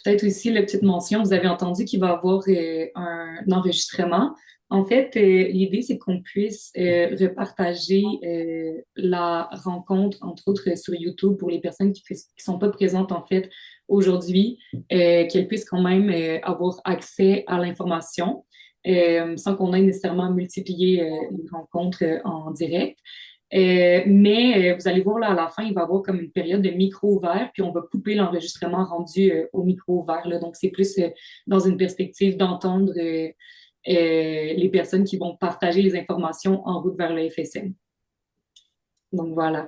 peut-être aussi la petite mention, vous avez entendu qu'il va y avoir un enregistrement. En fait, l'idée, c'est qu'on puisse repartager la rencontre, entre autres sur YouTube, pour les personnes qui sont pas présentes, en fait, aujourd'hui, qu'elles puissent quand même avoir accès à l'information sans qu'on ait nécessairement à multiplier les rencontres en direct. Mais vous allez voir là à la fin, il va y avoir comme une période de micro ouvert, puis on va couper l'enregistrement rendu au micro ouvert. Là. Donc, c'est plus dans une perspective d'entendre les personnes qui vont partager les informations en route vers le FSM. Donc, voilà.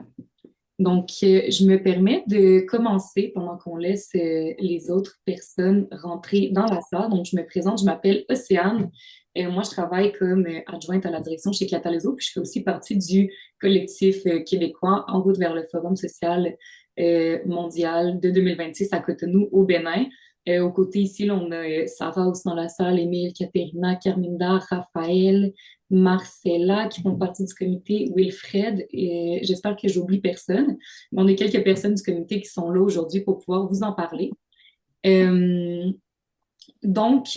Donc, je me permets de commencer pendant qu'on laisse les autres personnes rentrer dans la salle. Donc, je me présente, je m'appelle Océane. Moi, je travaille comme adjointe à la direction chez Catalyso, puis je fais aussi partie du collectif québécois En route vers le Forum social mondial de 2026 à Cotonou, au Bénin. Aux côtés ici, là, on a Sarah aussi dans la salle, Émile, Caterina, Carminda, Raphaël, Marcella, qui font partie du comité, Wilfred, et j'espère que j'oublie personne. Mais on est quelques personnes du comité qui sont là aujourd'hui pour pouvoir vous en parler. Euh, donc,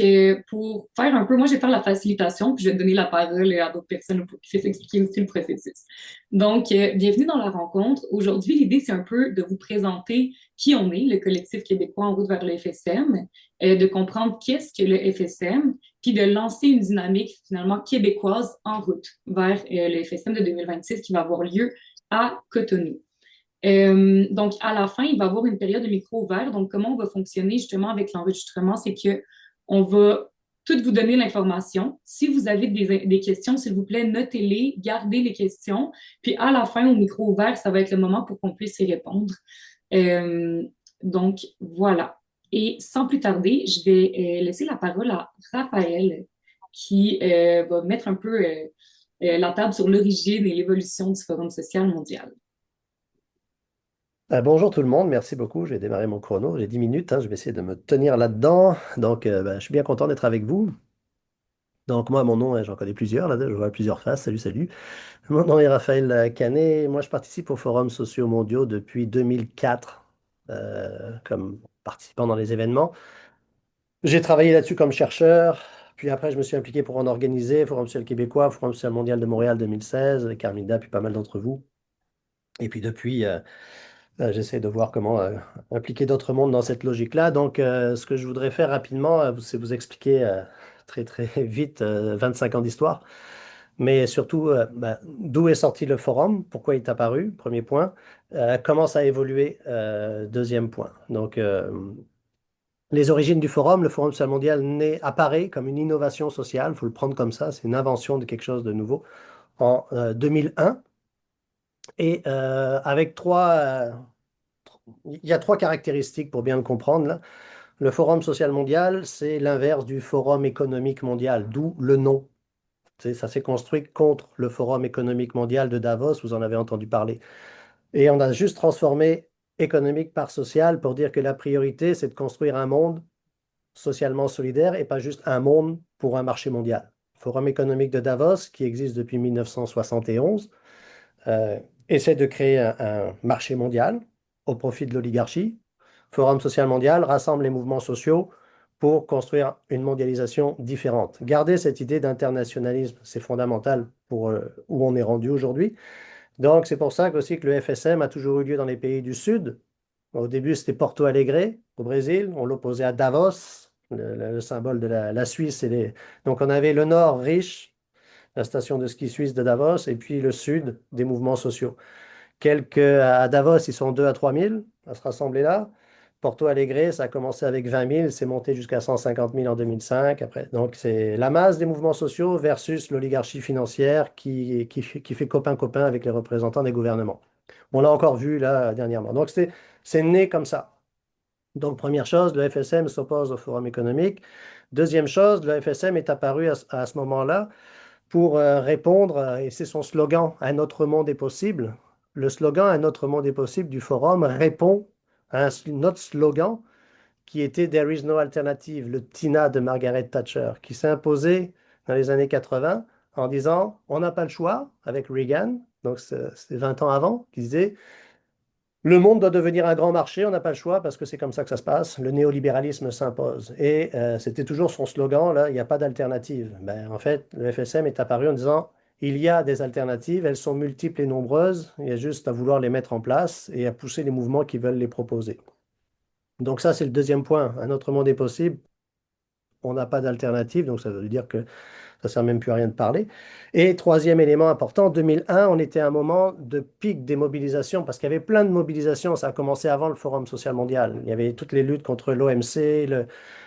pour faire un peu, moi, je vais faire la facilitation, puis je vais donner la parole à d'autres personnes pour qu'ils puissent expliquer aussi le processus. Donc, bienvenue dans la rencontre. Aujourd'hui, l'idée, c'est un peu de vous présenter qui on est, le collectif québécois en route vers le FSM, de comprendre qu'est-ce que le FSM, puis de lancer une dynamique finalement québécoise en route vers le FSM de 2026 qui va avoir lieu à Cotonou. Donc, à la fin, il va y avoir une période de micro ouvert. Donc, comment on va fonctionner justement avec l'enregistrement, c'est que on va tout vous donner l'information. Si vous avez des questions, s'il vous plaît, notez-les, gardez les questions. Puis, à la fin, au micro ouvert, ça va être le moment pour qu'on puisse y répondre. Euh, donc, voilà. Et sans plus tarder, je vais laisser la parole à Raphaël qui va mettre un peu la table sur l'origine et l'évolution du Forum social mondial. Bonjour tout le monde, merci beaucoup. Je vais démarrer mon chrono. J'ai 10 minutes, hein, je vais essayer de me tenir là-dedans. Donc, je suis bien content d'être avec vous. Donc, moi, mon nom, j'en connais plusieurs, là, je vois plusieurs faces. Salut, salut. Mon nom est Raphaël Canet. Moi, je participe aux forums sociaux mondiaux depuis 2004 comme participant dans les événements. J'ai travaillé là-dessus comme chercheur. Puis après, je me suis impliqué pour en organiser, Forum social québécois, Forum social mondial de Montréal 2016, avec Carminda, puis pas mal d'entre vous. Et puis depuis, j'essaie de voir comment impliquer d'autres mondes dans cette logique-là. Donc, ce que je voudrais faire rapidement, c'est vous expliquer très très vite 25 ans d'histoire, mais surtout d'où est sorti le forum, pourquoi il est apparu, premier point, comment ça a évolué, deuxième point. Donc, les origines du forum, le Forum social mondial apparaît comme une innovation sociale, il faut le prendre comme ça, c'est une invention de quelque chose de nouveau en 2001. Et avec il y a trois caractéristiques pour bien le comprendre là. Le Forum social mondial, c'est l'inverse du Forum économique mondial, d'où le nom. Ça s'est construit contre le Forum économique mondial de Davos, vous en avez entendu parler. Et on a juste transformé économique par social pour dire que la priorité, c'est de construire un monde socialement solidaire et pas juste un monde pour un marché mondial. Forum économique de Davos, qui existe depuis 1971, euh, essaie de créer un marché mondial au profit de l'oligarchie. Forum social mondial rassemble les mouvements sociaux pour construire une mondialisation différente. Garder cette idée d'internationalisme, c'est fondamental pour où on est rendu aujourd'hui. Donc, c'est pour ça aussi que le FSM a toujours eu lieu dans les pays du Sud. Au début, c'était Porto Alegre, au Brésil. On l'opposait à Davos, le symbole de la Suisse. Donc, on avait le Nord riche, la station de ski suisse de Davos, et puis le Sud, des mouvements sociaux. À Davos, ils sont 2 à 3 000 à se rassembler là. Porto Alegre, ça a commencé avec 20 000, c'est monté jusqu'à 150 000 en 2005. Après. Donc, c'est la masse des mouvements sociaux versus l'oligarchie financière qui fait copain-copain avec les représentants des gouvernements. On l'a encore vu là dernièrement. Donc, c'est né comme ça. Donc, première chose, le FSM s'oppose au Forum économique. Deuxième chose, le FSM est apparu à ce moment-là pour répondre, et c'est son slogan, Un autre monde est possible. Le slogan Un autre monde est possible du forum répond à notre slogan qui était There is no alternative, le TINA de Margaret Thatcher, qui s'est imposé dans les années 80 en disant on n'a pas le choix avec Reagan, donc c'était 20 ans avant, qui disait Le monde doit devenir un grand marché, on n'a pas le choix parce que c'est comme ça que ça se passe. Le néolibéralisme s'impose. Et c'était toujours son slogan, là, il n'y a pas d'alternative. Ben, en fait, le FSM est apparu en disant, il y a des alternatives, elles sont multiples et nombreuses, il y a juste à vouloir les mettre en place et à pousser les mouvements qui veulent les proposer. Donc ça, c'est le deuxième point. Un autre monde est possible, on n'a pas d'alternative, donc ça veut dire que ça sert même plus à rien de parler. Et troisième élément important, en 2001, on était à un moment de pic des mobilisations parce qu'il y avait plein de mobilisations. Ça a commencé avant le Forum social mondial. Il y avait toutes les luttes contre l'OMC,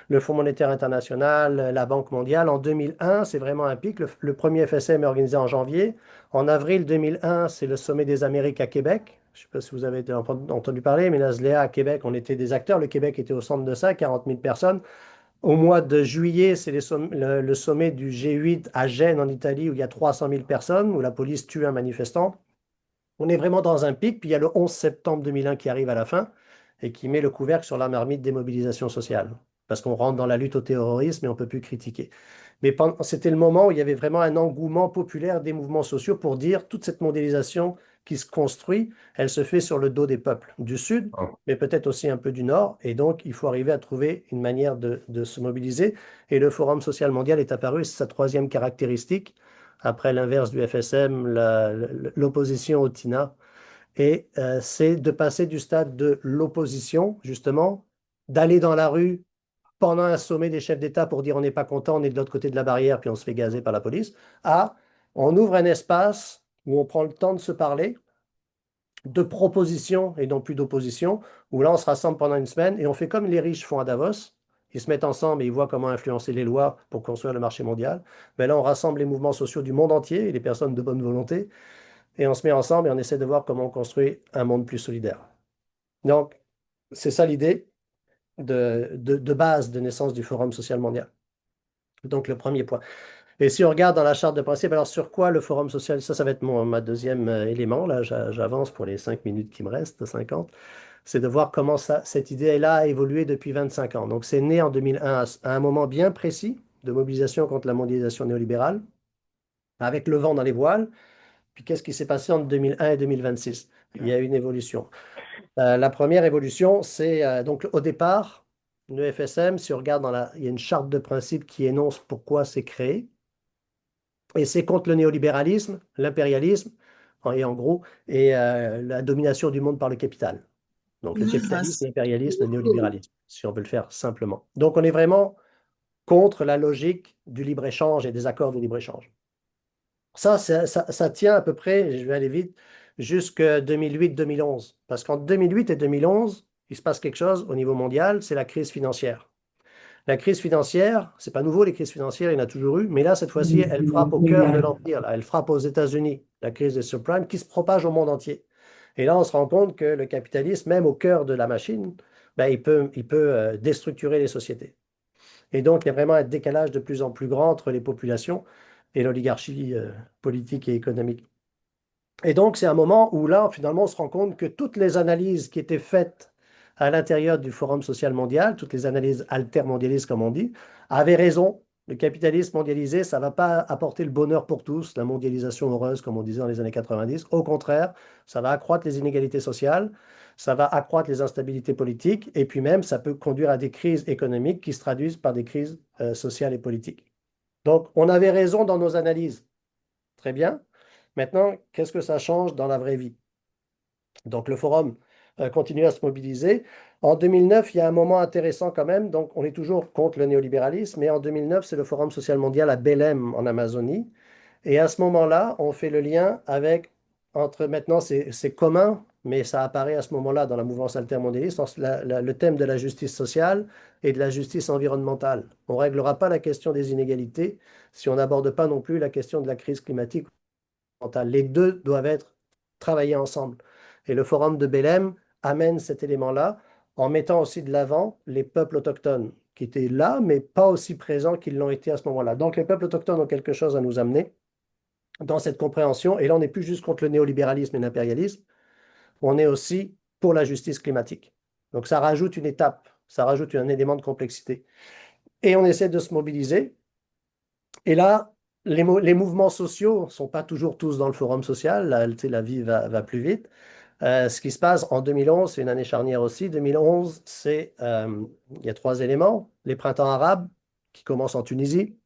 le Fonds monétaire international, la Banque mondiale. En 2001, c'est vraiment un pic. Le premier FSM est organisé en janvier. En avril 2001, c'est le sommet des Amériques à Québec. Je ne sais pas si vous avez entendu parler, mais là, Léa, à Québec, on était des acteurs. Le Québec était au centre de ça, 40 000 personnes. Au mois de juillet, c'est le sommet du G8 à Gênes, en Italie, où il y a 300 000 personnes, où la police tue un manifestant. On est vraiment dans un pic. Puis il y a le 11 septembre 2001 qui arrive à la fin et qui met le couvercle sur la marmite des mobilisations sociales. Parce qu'on rentre dans la lutte au terrorisme et on ne peut plus critiquer. Mais c'était le moment où il y avait vraiment un engouement populaire des mouvements sociaux pour dire toute cette mondialisation qui se construit, elle se fait sur le dos des peuples du Sud, mais peut-être aussi un peu du Nord. Et donc, il faut arriver à trouver une manière de se mobiliser. Et le Forum social mondial est apparu, c'est sa troisième caractéristique, après l'inverse du FSM, l'opposition au TINA. Et c'est de passer du stade de l'opposition, justement, d'aller dans la rue pendant un sommet des chefs d'État pour dire on n'est pas content, on est de l'autre côté de la barrière, puis on se fait gazer par la police, à on ouvre un espace où on prend le temps de se parler, de propositions et non plus d'opposition, où là on se rassemble pendant une semaine et on fait comme les riches font à Davos. Ils se mettent ensemble et ils voient comment influencer les lois pour construire le marché mondial. Mais là, on rassemble les mouvements sociaux du monde entier et les personnes de bonne volonté et on se met ensemble et on essaie de voir comment on construit un monde plus solidaire. Donc, c'est ça l'idée de base de naissance du Forum social mondial. Donc, le premier point. Et si on regarde dans la charte de principe, alors sur quoi le Forum social, ça va être ma deuxième élément, là j'avance pour les 5 minutes qui me restent, 50, c'est de voir comment cette idée-là a évolué depuis 25 ans. Donc c'est né en 2001 à un moment bien précis de mobilisation contre la mondialisation néolibérale, avec le vent dans les voiles. Puis qu'est-ce qui s'est passé entre 2001 et 2026? Il y a eu une évolution. La première évolution, c'est donc au départ, le FSM, si on regarde il y a une charte de principe qui énonce pourquoi c'est créé. Et c'est contre le néolibéralisme, l'impérialisme, et en gros, et la domination du monde par le capital. Donc le capitalisme, l'impérialisme, le néolibéralisme, si on veut le faire simplement. Donc on est vraiment contre la logique du libre-échange et des accords de libre-échange. Ça tient à peu près, je vais aller vite, jusqu'en 2008-2011. Parce qu'en 2008 et 2011, il se passe quelque chose au niveau mondial, c'est la crise financière. La crise financière, c'est pas nouveau, les crises financières, il y en a toujours eu, mais là, cette fois-ci, elle frappe au cœur de l'empire. Là. Elle frappe aux États-Unis, la crise des subprimes, qui se propage au monde entier. Et là, on se rend compte que le capitalisme, même au cœur de la machine, ben, il peut déstructurer les sociétés. Et donc, il y a vraiment un décalage de plus en plus grand entre les populations et l'oligarchie politique et économique. Et donc, c'est un moment où là, finalement, on se rend compte que toutes les analyses qui étaient faites à l'intérieur du Forum social mondial, toutes les analyses altermondialistes, comme on dit, avaient raison. Le capitalisme mondialisé, ça ne va pas apporter le bonheur pour tous, la mondialisation heureuse, comme on disait dans les années 90. Au contraire, ça va accroître les inégalités sociales, ça va accroître les instabilités politiques, et puis même, ça peut conduire à des crises économiques qui se traduisent par des crises sociales et politiques. Donc, on avait raison dans nos analyses. Très bien. Maintenant, qu'est-ce que ça change dans la vraie vie? Donc, le forum continue à se mobiliser. En 2009, il y a un moment intéressant quand même. Donc, on est toujours contre le néolibéralisme, mais en 2009, c'est le Forum social mondial à Belém, en Amazonie. Et à ce moment-là, on fait le lien entre maintenant, c'est commun, mais ça apparaît à ce moment-là dans la mouvance altermondialiste, le thème de la justice sociale et de la justice environnementale. On ne réglera pas la question des inégalités si on n'aborde pas non plus la question de la crise climatique. Les deux doivent être travaillés ensemble. Et le Forum de Belém amène cet élément-là en mettant aussi de l'avant les peuples autochtones qui étaient là, mais pas aussi présents qu'ils l'ont été à ce moment-là. Donc les peuples autochtones ont quelque chose à nous amener dans cette compréhension. Et là, on n'est plus juste contre le néolibéralisme et l'impérialisme, on est aussi pour la justice climatique. Donc ça rajoute une étape, ça rajoute un élément de complexité. Et on essaie de se mobiliser. Et là, les mouvements sociaux ne sont pas toujours tous dans le forum social. Là, tu sais, la vie va plus vite. Ce qui se passe en 2011, c'est une année charnière aussi. 2011, il y a trois éléments. Les printemps arabes qui commencent en Tunisie.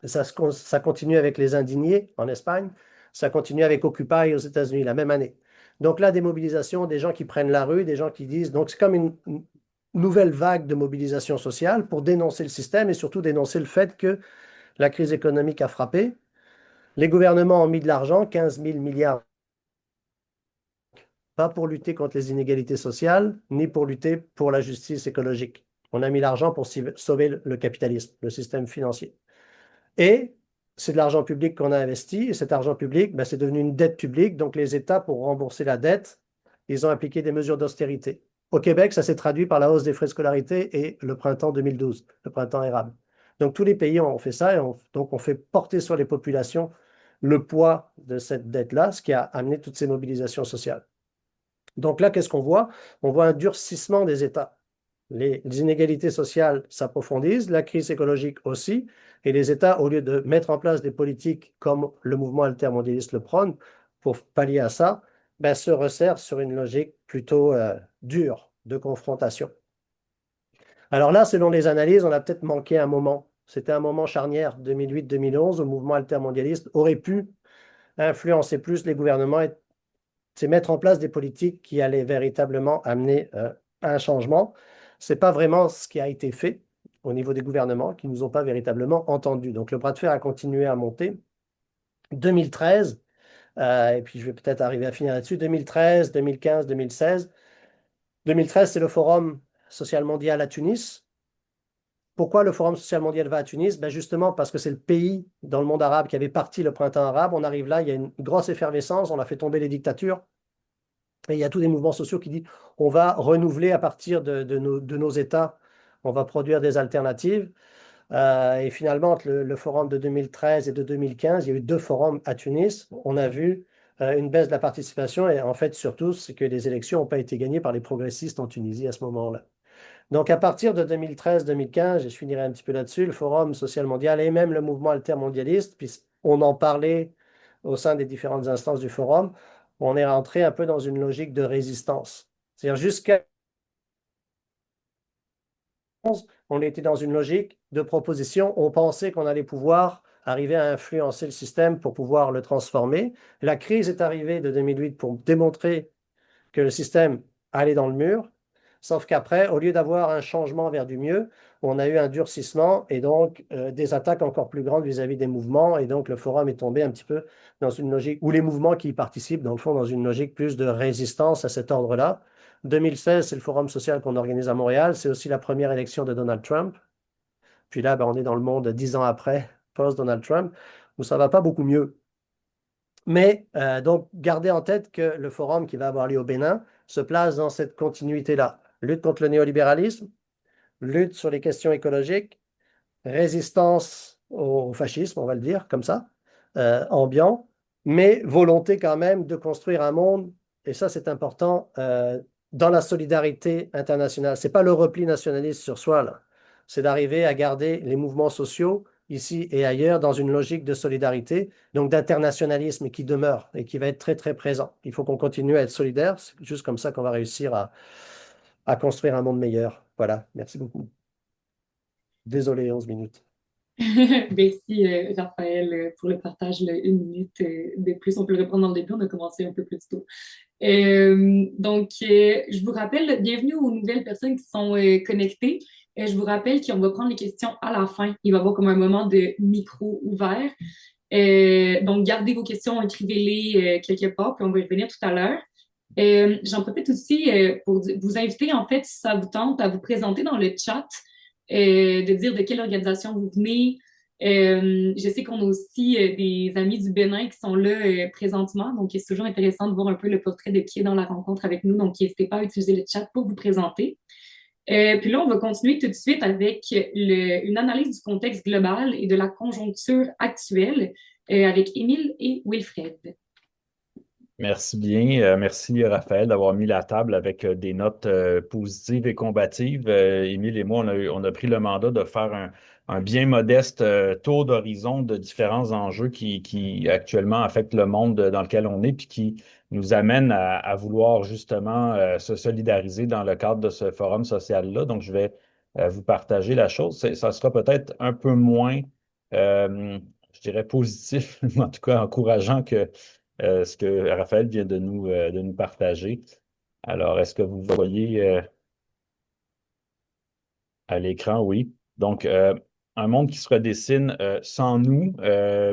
Ça continue avec les indignés en Espagne. Ça continue avec Occupy aux États-Unis la même année. Donc là, des mobilisations, des gens qui prennent la rue, des gens qui disent. Donc c'est comme une nouvelle vague de mobilisation sociale pour dénoncer le système et surtout dénoncer le fait que la crise économique a frappé. Les gouvernements ont mis de l'argent, 15 000 milliards, pas pour lutter contre les inégalités sociales, ni pour lutter pour la justice écologique. On a mis l'argent pour sauver le capitalisme, le système financier. Et c'est de l'argent public qu'on a investi, et cet argent public, ben, c'est devenu une dette publique. Donc les États, pour rembourser la dette, ils ont appliqué des mesures d'austérité. Au Québec, ça s'est traduit par la hausse des frais de scolarité et le printemps 2012, le printemps érable. Donc tous les pays ont fait ça, et donc on fait porter sur les populations le poids de cette dette-là, ce qui a amené toutes ces mobilisations sociales. Donc là, qu'est-ce qu'on voit? On voit un durcissement des États. Les inégalités sociales s'approfondissent, la crise écologique aussi, et les États, au lieu de mettre en place des politiques comme le mouvement altermondialiste le prône, pour pallier à ça, ben, se resserrent sur une logique plutôt dure de confrontation. Alors là, selon les analyses, on a peut-être manqué un moment. C'était un moment charnière, 2008-2011, où le mouvement altermondialiste aurait pu influencer plus les gouvernements et c'est mettre en place des politiques qui allaient véritablement amener à un changement. Ce n'est pas vraiment ce qui a été fait au niveau des gouvernements qui ne nous ont pas véritablement entendus. Donc le bras de fer a continué à monter. 2013, et puis je vais peut-être arriver à finir là-dessus, 2013, 2015, 2016. 2013, c'est le Forum social mondial à Tunis. Pourquoi le Forum social mondial va à Tunis? Ben justement parce que c'est le pays dans le monde arabe qui avait parti le printemps arabe. On arrive là, il y a une grosse effervescence, on a fait tomber les dictatures. Et il y a tous des mouvements sociaux qui disent on va renouveler à partir de nos États, on va produire des alternatives. Et finalement, entre le forum de 2013 et de 2015, il y a eu deux forums à Tunis. On a vu une baisse de la participation et en fait, surtout, c'est que les élections n'ont pas été gagnées par les progressistes en Tunisie à ce moment-là. Donc, à partir de 2013-2015, et je finirai un petit peu là-dessus, le Forum social mondial et même le mouvement altermondialiste, puis on en parlait au sein des différentes instances du Forum, on est rentré un peu dans une logique de résistance. C'est-à-dire jusqu'à on était dans une logique de proposition. On pensait qu'on allait pouvoir arriver à influencer le système pour pouvoir le transformer. La crise est arrivée de 2008 pour démontrer que le système allait dans le mur. Sauf qu'après, au lieu d'avoir un changement vers du mieux, on a eu un durcissement et donc des attaques encore plus grandes vis-à-vis des mouvements. Et donc le forum est tombé un petit peu dans une logique, ou les mouvements qui y participent, dans le fond, dans une logique plus de résistance à cet ordre-là. 2016, c'est le forum social qu'on organise à Montréal. C'est aussi la première élection de Donald Trump. Puis là, ben, on est dans le monde 10 ans après, post-Donald Trump, où ça ne va pas beaucoup mieux. Mais donc, gardez en tête que le forum qui va avoir lieu au Bénin se place dans cette continuité-là. Lutte contre le néolibéralisme, lutte sur les questions écologiques, résistance au fascisme, on va le dire comme ça, ambiant, mais volonté quand même de construire un monde, et ça c'est important, dans la solidarité internationale. C'est pas le repli nationaliste sur soi, là. C'est d'arriver à garder les mouvements sociaux ici et ailleurs dans une logique de solidarité, donc d'internationalisme qui demeure et qui va être très très présent. Il faut qu'on continue à être solidaire, c'est juste comme ça qu'on va réussir à construire un monde meilleur. Voilà, merci beaucoup. Désolé, 11 minutes. Merci, Raphaël, pour le partage, une minute de plus. On peut le reprendre dans le début, on a commencé un peu plus tôt. Je vous rappelle, bienvenue aux nouvelles personnes qui sont connectées. Je vous rappelle qu'on va prendre les questions à la fin. Il va y avoir comme un moment de micro ouvert. Donc, gardez vos questions, écrivez-les quelque part, puis on va y revenir tout à l'heure. J'en profite aussi pour vous inviter, en fait, si ça vous tente, à vous présenter dans le chat, de dire de quelle organisation vous venez. Je sais qu'on a aussi des amis du Bénin qui sont là présentement, donc c'est toujours intéressant de voir un peu le portrait de qui est dans la rencontre avec nous, donc n'hésitez pas à utiliser le chat pour vous présenter. Puis là, on va continuer tout de suite avec une analyse du contexte global et de la conjoncture actuelle avec Émile et Wilfred. Merci bien. Merci Raphaël d'avoir mis la table avec des notes positives et combatives. Émile et moi, on a pris le mandat de faire un bien modeste tour d'horizon de différents enjeux qui actuellement affectent le monde dans lequel on est, puis qui nous amène à vouloir justement se solidariser dans le cadre de ce forum social-là. Donc, je vais vous partager la chose. Ça sera peut-être un peu moins, je dirais, positif, mais en tout cas encourageant que ce que Raphaël vient de nous partager. Alors, est-ce que vous voyez à l'écran? Oui. Donc, un monde qui se redessine sans nous.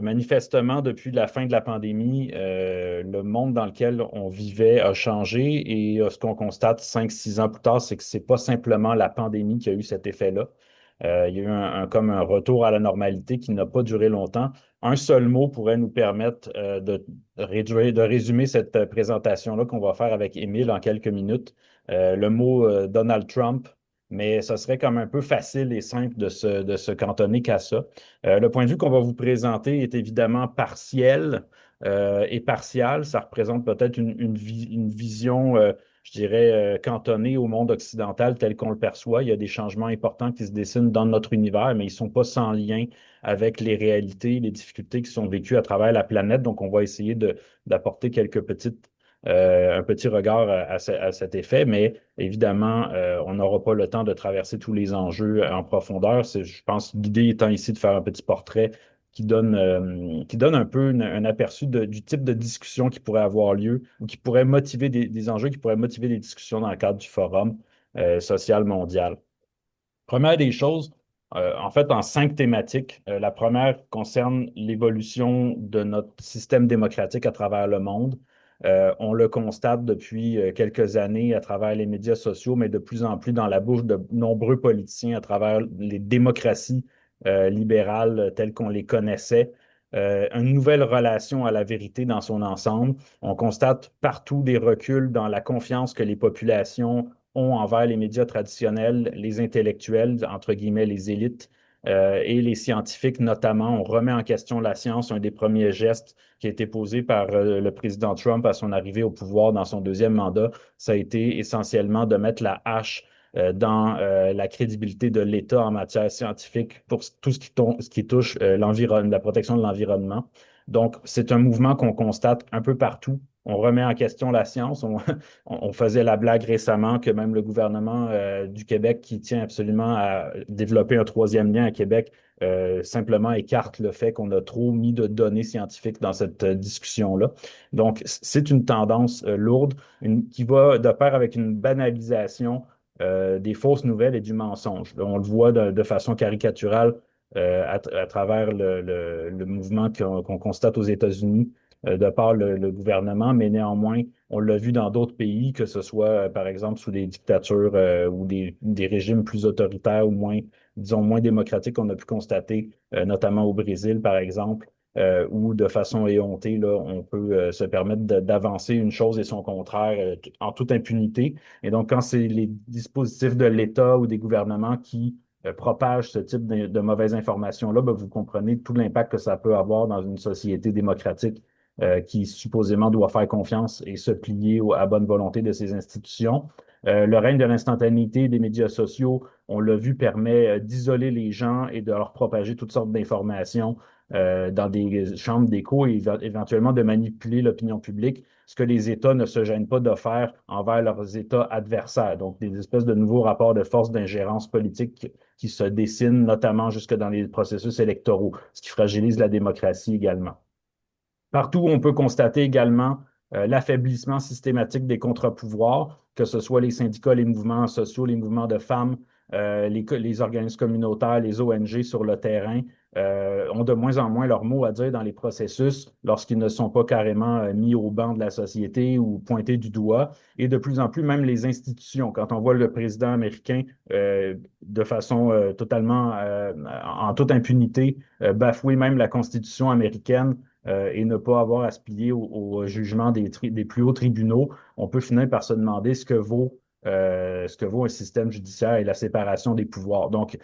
Manifestement, depuis la fin de la pandémie, le monde dans lequel on vivait a changé et ce qu'on constate 5, 6 ans plus tard, c'est que c'est pas simplement la pandémie qui a eu cet effet-là. Il y a eu comme un retour à la normalité qui n'a pas duré longtemps. Un seul mot pourrait nous permettre de résumer cette présentation-là qu'on va faire avec Émile en quelques minutes. Le mot Donald Trump, mais ça serait comme un peu facile et simple de se cantonner qu'à ça. Le point de vue qu'on va vous présenter est évidemment partiel et partial. Ça représente peut-être une vision, je dirais, cantonnée au monde occidental tel qu'on le perçoit. Il y a des changements importants qui se dessinent dans notre univers, mais ils ne sont pas sans lien avec les réalités, les difficultés qui sont vécues à travers la planète. Donc, on va essayer d'apporter quelques un petit regard à cet effet, mais évidemment, on n'aura pas le temps de traverser tous les enjeux en profondeur. Je pense, l'idée étant ici de faire un petit portrait qui donne un peu un aperçu du type de discussion qui pourrait avoir lieu ou qui pourrait motiver des enjeux qui pourraient motiver des discussions dans le cadre du Forum social mondial. Première des choses, en fait, en 5 thématiques. La première concerne l'évolution de notre système démocratique à travers le monde. On le constate depuis quelques années à travers les médias sociaux, mais de plus en plus dans la bouche de nombreux politiciens à travers les démocraties libérales telles qu'on les connaissait. Une nouvelle relation à la vérité dans son ensemble. On constate partout des reculs dans la confiance que les populations ont envers les médias traditionnels, les intellectuels, entre guillemets, les élites et les scientifiques notamment. On remet en question la science, un des premiers gestes qui a été posé par le président Trump à son arrivée au pouvoir dans son deuxième mandat. Ça a été essentiellement de mettre la hache dans la crédibilité de l'État en matière scientifique pour tout ce qui touche la protection de l'environnement. Donc, c'est un mouvement qu'on constate un peu partout. On remet en question la science. On faisait la blague récemment que même le gouvernement du Québec, qui tient absolument à développer un troisième lien à Québec, simplement écarte le fait qu'on a trop mis de données scientifiques dans cette discussion-là. Donc, c'est une tendance lourde qui va de pair avec une banalisation des fausses nouvelles et du mensonge. On le voit de façon caricaturale à travers le mouvement qu'on constate aux États-Unis de par le gouvernement, mais néanmoins, on l'a vu dans d'autres pays, que ce soit, par exemple, sous des dictatures ou des régimes plus autoritaires ou moins, disons, moins démocratiques qu'on a pu constater, notamment au Brésil, par exemple, où de façon éhontée, là, on peut se permettre d'avancer une chose et son contraire en toute impunité. Et donc, quand c'est les dispositifs de l'État ou des gouvernements qui propagent ce type de mauvaises informations-là, ben, vous comprenez tout l'impact que ça peut avoir dans une société démocratique qui supposément doit faire confiance et se plier à bonne volonté de ces institutions. Le règne de l'instantanéité des médias sociaux, on l'a vu, permet d'isoler les gens et de leur propager toutes sortes d'informations dans des chambres d'écho et éventuellement de manipuler l'opinion publique, ce que les États ne se gênent pas de faire envers leurs États adversaires. Donc, des espèces de nouveaux rapports de force d'ingérence politique qui se dessinent, notamment jusque dans les processus électoraux, ce qui fragilise la démocratie également. Partout, on peut constater également l'affaiblissement systématique des contre-pouvoirs, que ce soit les syndicats, les mouvements sociaux, les mouvements de femmes, les organismes communautaires, les ONG sur le terrain, ont de moins en moins leur mot à dire dans les processus lorsqu'ils ne sont pas carrément mis au banc de la société ou pointés du doigt. Et de plus en plus, même les institutions. Quand on voit le président américain de façon totalement en toute impunité bafouer même la Constitution américaine, et ne pas avoir à se plier au jugement des plus hauts tribunaux, on peut finir par se demander ce que vaut un système judiciaire et la séparation des pouvoirs. Donc,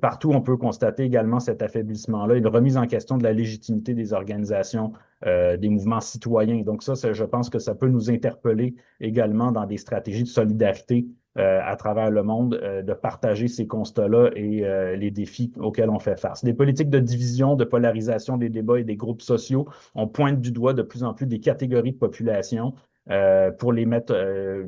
partout, on peut constater également cet affaiblissement-là, une remise en question de la légitimité des organisations, des mouvements citoyens. Donc, je pense que ça peut nous interpeller également dans des stratégies de solidarité à travers le monde, de partager ces constats-là et les défis auxquels on fait face. Des politiques de division, de polarisation des débats et des groupes sociaux, on pointe du doigt de plus en plus des catégories de population pour les mettre,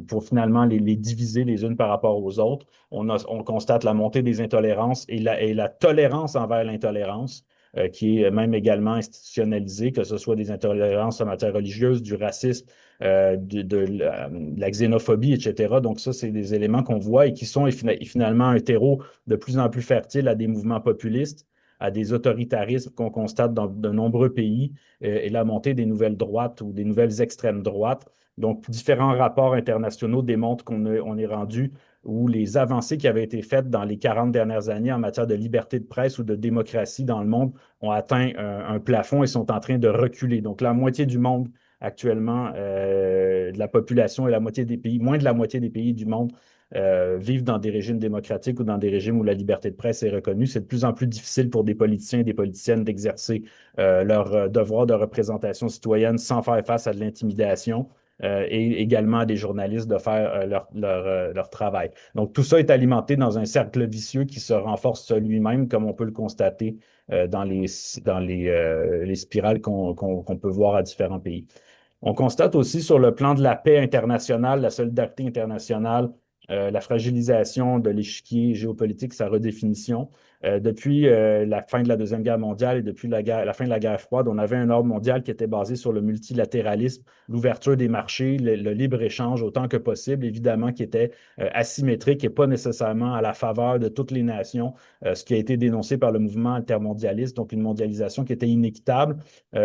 pour finalement les diviser les unes par rapport aux autres. On constate la montée des intolérances et la tolérance envers l'intolérance, qui est même également institutionnalisée, que ce soit des intolérances en matière religieuse, du racisme, de la xénophobie, etc. Donc ça, c'est des éléments qu'on voit et qui sont finalement un terreau de plus en plus fertile à des mouvements populistes, à des autoritarismes qu'on constate dans de nombreux pays, et la montée des nouvelles droites ou des nouvelles extrêmes droites. Donc, différents rapports internationaux démontrent on est rendu où les avancées qui avaient été faites dans les 40 dernières années en matière de liberté de presse ou de démocratie dans le monde ont atteint un plafond et sont en train de reculer. Donc, la moitié du monde actuellement, de la population et la moitié des pays, moins de la moitié des pays du monde vivent dans des régimes démocratiques ou dans des régimes où la liberté de presse est reconnue. C'est de plus en plus difficile pour des politiciens et des politiciennes d'exercer leur devoir de représentation citoyenne sans faire face à de l'intimidation. Et également à des journalistes de faire leur travail. Donc, tout ça est alimenté dans un cercle vicieux qui se renforce lui-même, comme on peut le constater dans les spirales qu'on peut voir à différents pays. On constate aussi sur le plan de la paix internationale, la solidarité internationale, la fragilisation de l'échiquier géopolitique, sa redéfinition. Depuis la fin de la Deuxième Guerre mondiale et depuis la fin de la guerre froide, on avait un ordre mondial qui était basé sur le multilatéralisme, l'ouverture des marchés, le libre-échange autant que possible, évidemment, qui était asymétrique et pas nécessairement à la faveur de toutes les nations, ce qui a été dénoncé par le mouvement altermondialiste, donc une mondialisation qui était inéquitable.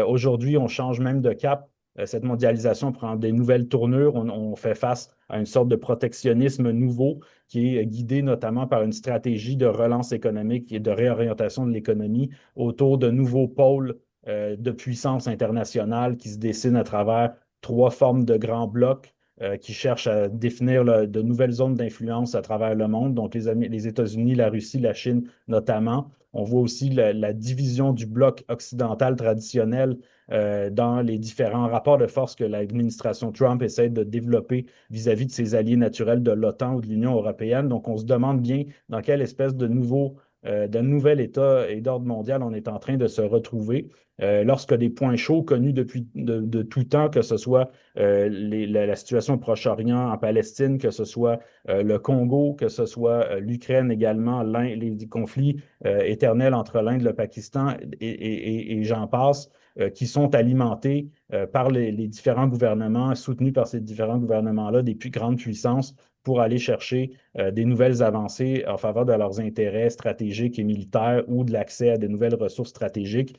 Aujourd'hui, on change même de cap. Cette mondialisation prend des nouvelles tournures. On fait face à une sorte de protectionnisme nouveau qui est guidé notamment par une stratégie de relance économique et de réorientation de l'économie autour de nouveaux pôles de puissance internationale qui se dessinent à travers trois formes de grands blocs qui cherchent à définir de nouvelles zones d'influence à travers le monde, donc les États-Unis, la Russie, la Chine notamment. On voit aussi la division du bloc occidental traditionnel dans les différents rapports de force que l'administration Trump essaie de développer vis-à-vis de ses alliés naturels de l'OTAN ou de l'Union européenne. Donc, on se demande bien dans quelle espèce de nouvel état et d'ordre mondial on est en train de se retrouver. Lorsque des points chauds connus depuis de tout temps, que ce soit la situation au Proche-Orient, en Palestine, que ce soit le Congo, que ce soit l'Ukraine également, les conflits éternels entre l'Inde, le Pakistan et j'en passe, qui sont alimentés par les différents gouvernements, soutenus par ces différents gouvernements-là, des plus grandes puissances pour aller chercher des nouvelles avancées en faveur de leurs intérêts stratégiques et militaires ou de l'accès à de nouvelles ressources stratégiques.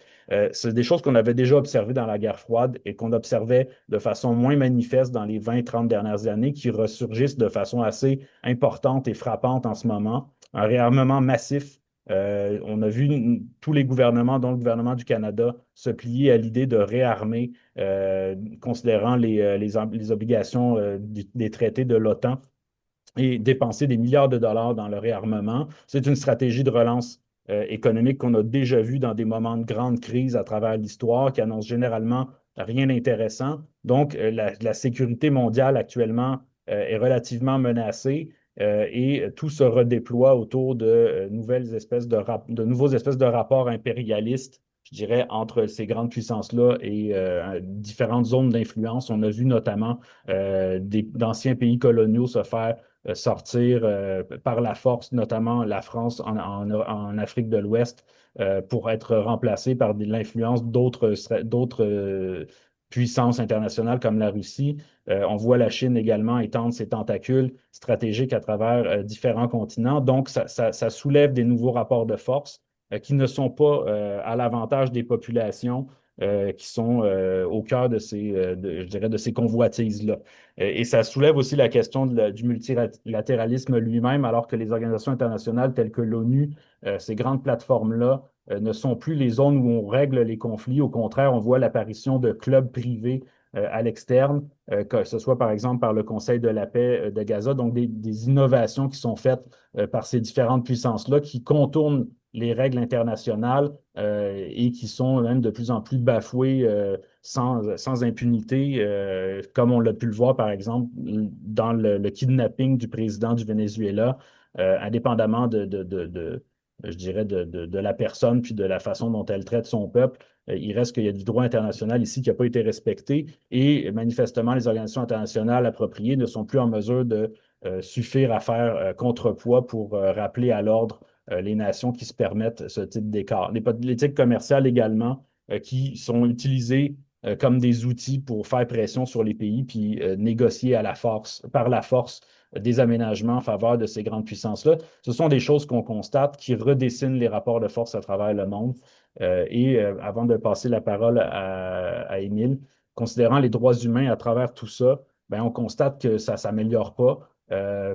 C'est des choses qu'on avait déjà observées dans la guerre froide et qu'on observait de façon moins manifeste dans les 20-30 dernières années, qui ressurgissent de façon assez importante et frappante en ce moment. Un réarmement massif. On a vu tous les gouvernements, dont le gouvernement du Canada, se plier à l'idée de réarmer, considérant les obligations des traités de l'OTAN et dépenser des milliards de dollars dans le réarmement. C'est une stratégie de relance économique qu'on a déjà vue dans des moments de grande crise à travers l'histoire, qui annonce généralement rien d'intéressant. Donc, la sécurité mondiale actuellement est relativement menacée. Et tout se redéploie autour de nouveaux espèces de rapports impérialistes, je dirais, entre ces grandes puissances-là et différentes zones d'influence. On a vu notamment d'anciens pays coloniaux se faire sortir par la force, notamment la France en Afrique de l'Ouest, pour être remplacée par l'influence d'autres puissances internationales comme la Russie. On voit la Chine également étendre ses tentacules stratégiques à travers différents continents. Donc, ça soulève des nouveaux rapports de force qui ne sont pas à l'avantage des populations qui sont au cœur je dirais, de ces convoitises-là. Et ça soulève aussi la question du multilatéralisme lui-même, alors que les organisations internationales telles que l'ONU, ces grandes plateformes-là, ne sont plus les zones où on règle les conflits. Au contraire, on voit l'apparition de clubs privés à l'externe, que ce soit par exemple par le Conseil de la paix de Gaza, donc des innovations qui sont faites par ces différentes puissances-là qui contournent les règles internationales et qui sont même de plus en plus bafouées sans impunité, comme on l'a pu le voir par exemple dans le kidnapping du président du Venezuela, indépendamment je dirais, de la personne puis de la façon dont elle traite son peuple. Il reste qu'il y a du droit international ici qui n'a pas été respecté et manifestement, les organisations internationales appropriées ne sont plus en mesure de suffire à faire contrepoids pour rappeler à l'ordre les nations qui se permettent ce type d'écart. Les politiques commerciales également qui sont utilisées comme des outils pour faire pression sur les pays puis négocier à la force, par la force des aménagements en faveur de ces grandes puissances-là. Ce sont des choses qu'on constate qui redessinent les rapports de force à travers le monde. Avant de passer la parole à Émile, considérant les droits humains à travers tout ça, ben, on constate que ça ne s'améliore pas.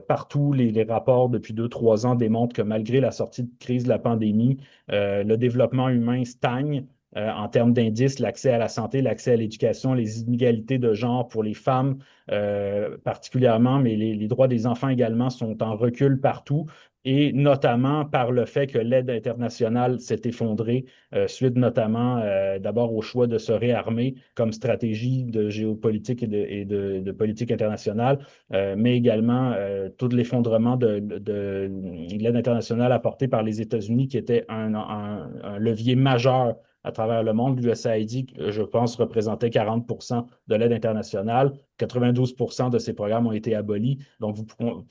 Partout, les rapports depuis 2, 3 ans démontrent que malgré la sortie de crise de la pandémie, le développement humain stagne en termes d'indices, l'accès à la santé, l'accès à l'éducation, les inégalités de genre pour les femmes particulièrement, mais les droits des enfants également sont en recul partout et notamment par le fait que l'aide internationale s'est effondrée, suite notamment d'abord au choix de se réarmer comme stratégie de géopolitique et de politique internationale, mais également tout l'effondrement de l'aide internationale apportée par les États-Unis, qui était un levier majeur à travers le monde. L'USAID, je pense, représentait 40 de l'aide internationale. 92 de ces programmes ont été abolis. Donc,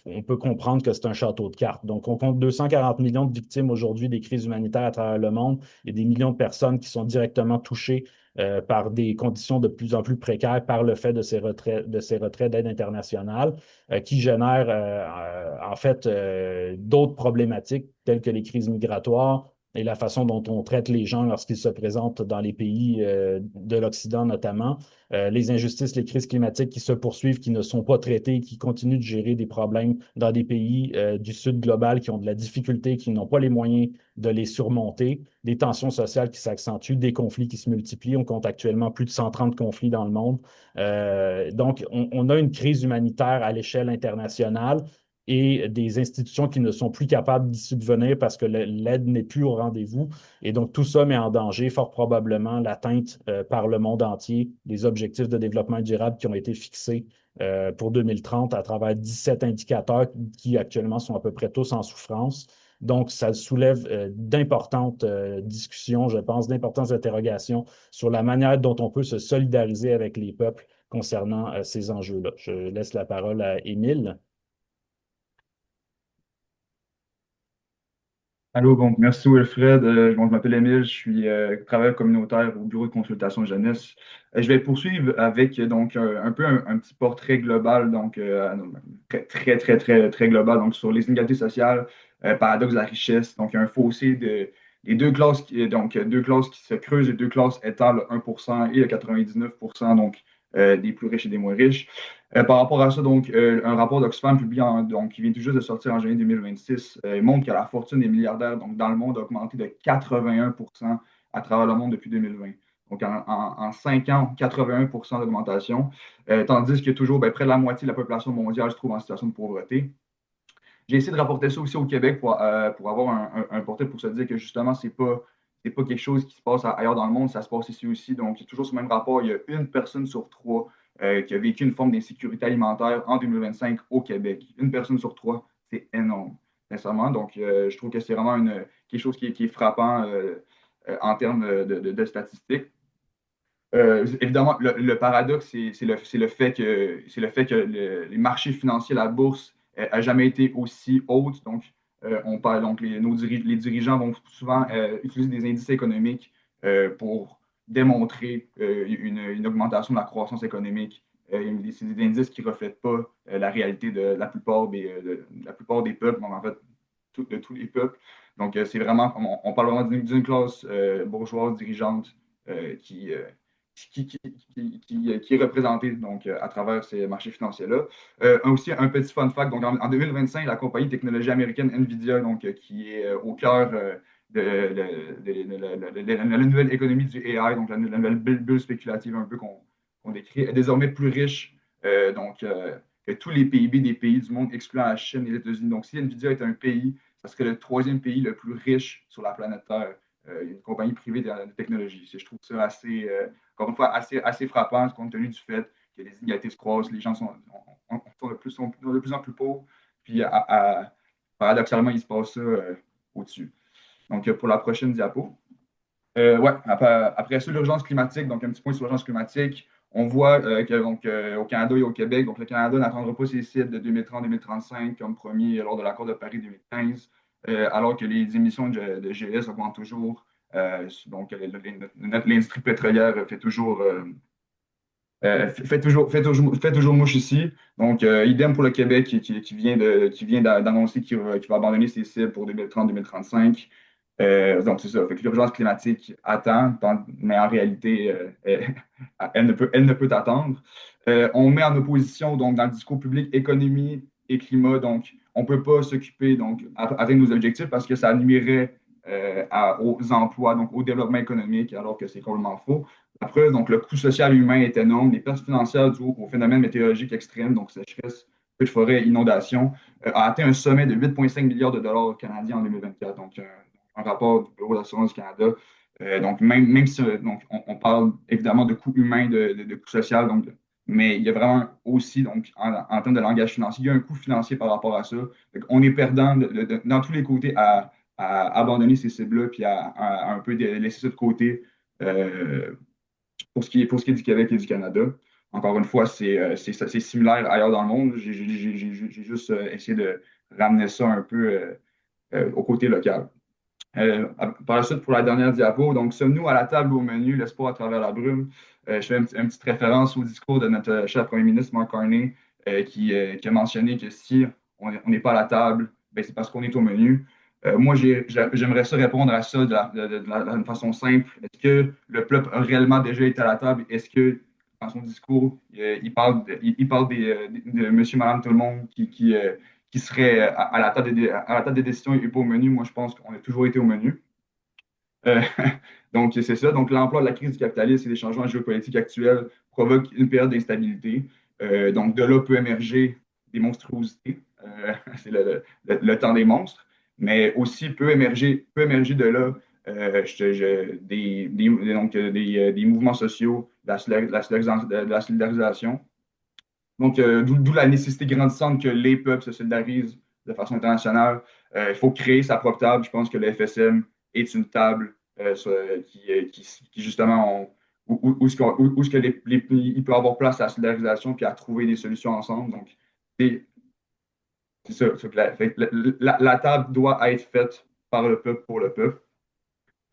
on peut comprendre que c'est un château de cartes. Donc, on compte 240 millions de victimes aujourd'hui des crises humanitaires à travers le monde et des millions de personnes qui sont directement touchées par des conditions de plus en plus précaires par le fait de ces retraits d'aide internationale qui génèrent en fait d'autres problématiques telles que les crises migratoires, et la façon dont on traite les gens lorsqu'ils se présentent dans les pays de l'Occident notamment, les injustices, les crises climatiques qui se poursuivent, qui ne sont pas traitées, qui continuent de gérer des problèmes dans des pays du Sud global qui ont de la difficulté, qui n'ont pas les moyens de les surmonter, des tensions sociales qui s'accentuent, des conflits qui se multiplient. On compte actuellement plus de 130 conflits dans le monde. Donc, on a une crise humanitaire à l'échelle internationale et des institutions qui ne sont plus capables d'y subvenir parce que l'aide n'est plus au rendez-vous. Et donc, tout ça met en danger fort probablement l'atteinte par le monde entier des objectifs de développement durable qui ont été fixés pour 2030 à travers 17 indicateurs qui actuellement sont à peu près tous en souffrance. Donc, ça soulève d'importantes discussions, je pense, d'importantes interrogations sur la manière dont on peut se solidariser avec les peuples concernant ces enjeux-là. Je laisse la parole à Émile. Allô, donc merci Wilfred. Je m'appelle Émile, je suis travailleur communautaire au bureau de consultation jeunesse. Je vais poursuivre avec donc un peu un petit portrait global, donc très global, donc sur les inégalités sociales, paradoxe de la richesse. Donc il y a un fossé des deux classes, donc deux classes qui se creusent, les deux classes étant le 1% et le 99%, donc des plus riches et des moins riches. Par rapport à ça, donc, un rapport d'Oxfam publié donc, qui vient tout juste de sortir en janvier 2026 montre que la fortune des milliardaires donc, dans le monde a augmenté de 81% à travers le monde depuis 2020. Donc, en 5 ans, 81% d'augmentation, tandis que toujours près de la moitié de la population mondiale se trouve en situation de pauvreté. J'ai essayé de rapporter ça aussi au Québec pour avoir un portrait pour se dire que justement, c'est pas quelque chose qui se passe ailleurs dans le monde, ça se passe ici aussi. Donc, toujours ce même rapport, il y a une personne sur trois qui a vécu une forme d'insécurité alimentaire en 2025 au Québec. Une personne sur trois, c'est énorme, sincèrement. Donc, je trouve que c'est vraiment quelque chose qui est frappant en termes de statistiques. Évidemment, le paradoxe, c'est le fait que les marchés financiers, la bourse, n'a jamais été aussi haute. Donc, on parle, donc les dirigeants vont souvent utiliser des indices économiques pour démontrer une augmentation de la croissance économique. C'est des indices qui ne reflètent pas la réalité de la plupart des peuples, donc en fait, de tous les peuples. Donc, c'est vraiment, on parle vraiment d'une classe bourgeoise dirigeante qui, qui est représenté donc, à travers ces marchés financiers-là. Aussi, un petit fun fact, donc en 2025, la compagnie de technologie américaine NVIDIA, donc, qui est au cœur la nouvelle économie du AI, donc la nouvelle bulle spéculative un peu qu'on décrit, est désormais plus riche que tous les PIB des pays du monde, excluant la Chine et les États-Unis. Donc, si NVIDIA est un pays, ça serait le troisième pays le plus riche sur la planète Terre. Une compagnie privée de technologie. Je trouve ça encore une fois, assez frappant compte tenu du fait que les inégalités se croisent, les gens sont de plus en plus pauvres, puis paradoxalement, il se passe ça au-dessus. Donc, pour la prochaine diapo. Ouais, après ça, l'urgence climatique, donc un petit point sur l'urgence climatique. On voit que donc, au Canada et au Québec, donc le Canada n'atteindra pas ses cibles de 2030-2035 comme promis lors de l'accord de Paris 2015, alors que les émissions de GES augmentent toujours. Donc, l'industrie pétrolière fait toujours mouche ici. Donc, idem pour le Québec qui vient d'annoncer qu'il va abandonner ses cibles pour 2030-2035. Donc, c'est ça. Fait que l'urgence climatique attend, mais en réalité, elle ne peut attendre. On met en opposition, donc, dans le discours public, économie et climat. Donc, on ne peut pas s'occuper, donc, atteindre nos objectifs parce que ça nuirait aux emplois, donc au développement économique, alors que c'est complètement faux. Après, donc, le coût social humain est énorme. Les pertes financières dues aux phénomènes météorologiques extrêmes, donc sécheresse, feux de forêt, inondation, a atteint un sommet de 8,5 milliards de dollars canadiens en 2024. Donc, un rapport du Bureau d'assurance du Canada. Donc, même si donc, on parle évidemment de coût humain, de coût social, donc, mais il y a vraiment aussi, donc, en termes de langage financier, il y a un coût financier par rapport à ça. On est perdant dans tous les côtés à abandonner ces cibles-là puis à un peu laisser ça de côté pour ce qui est du Québec et du Canada. Encore une fois, c'est similaire ailleurs dans le monde. J'ai juste essayé de ramener ça un peu au côté local. Par la suite, pour la dernière diapo, donc sommes-nous à la table ou au menu, l'espoir à travers la brume? Je fais une petite référence au discours de notre cher premier ministre Mark Carney qui a mentionné que si on n'est pas à la table, ben, c'est parce qu'on est au menu. Moi, j'aimerais ça répondre à ça d'une façon simple. Est-ce que le peuple a réellement déjà été à la table? Est-ce que dans son discours, il parle de monsieur, madame, tout le monde qui serait à la table des décisions et pas au menu? Moi, je pense qu'on a toujours été au menu. Euh, donc, c'est ça. Donc, l'ampleur de la crise du capitalisme et des changements géopolitiques actuels provoquent une période d'instabilité. Donc, de là peut émerger des monstruosités. C'est le temps des monstres. Mais aussi peut émerger de là des mouvements sociaux, de la solidarisation. Donc, d'où la nécessité grandissante que les peuples se solidarisent de façon internationale. Il faut créer sa propre table. Je pense que le FSM est une table qui justement, où est-ce que il peut avoir place à la solidarisation puis à trouver des solutions ensemble. Donc, c'est c'est ça. La table doit être faite par le peuple pour le peuple.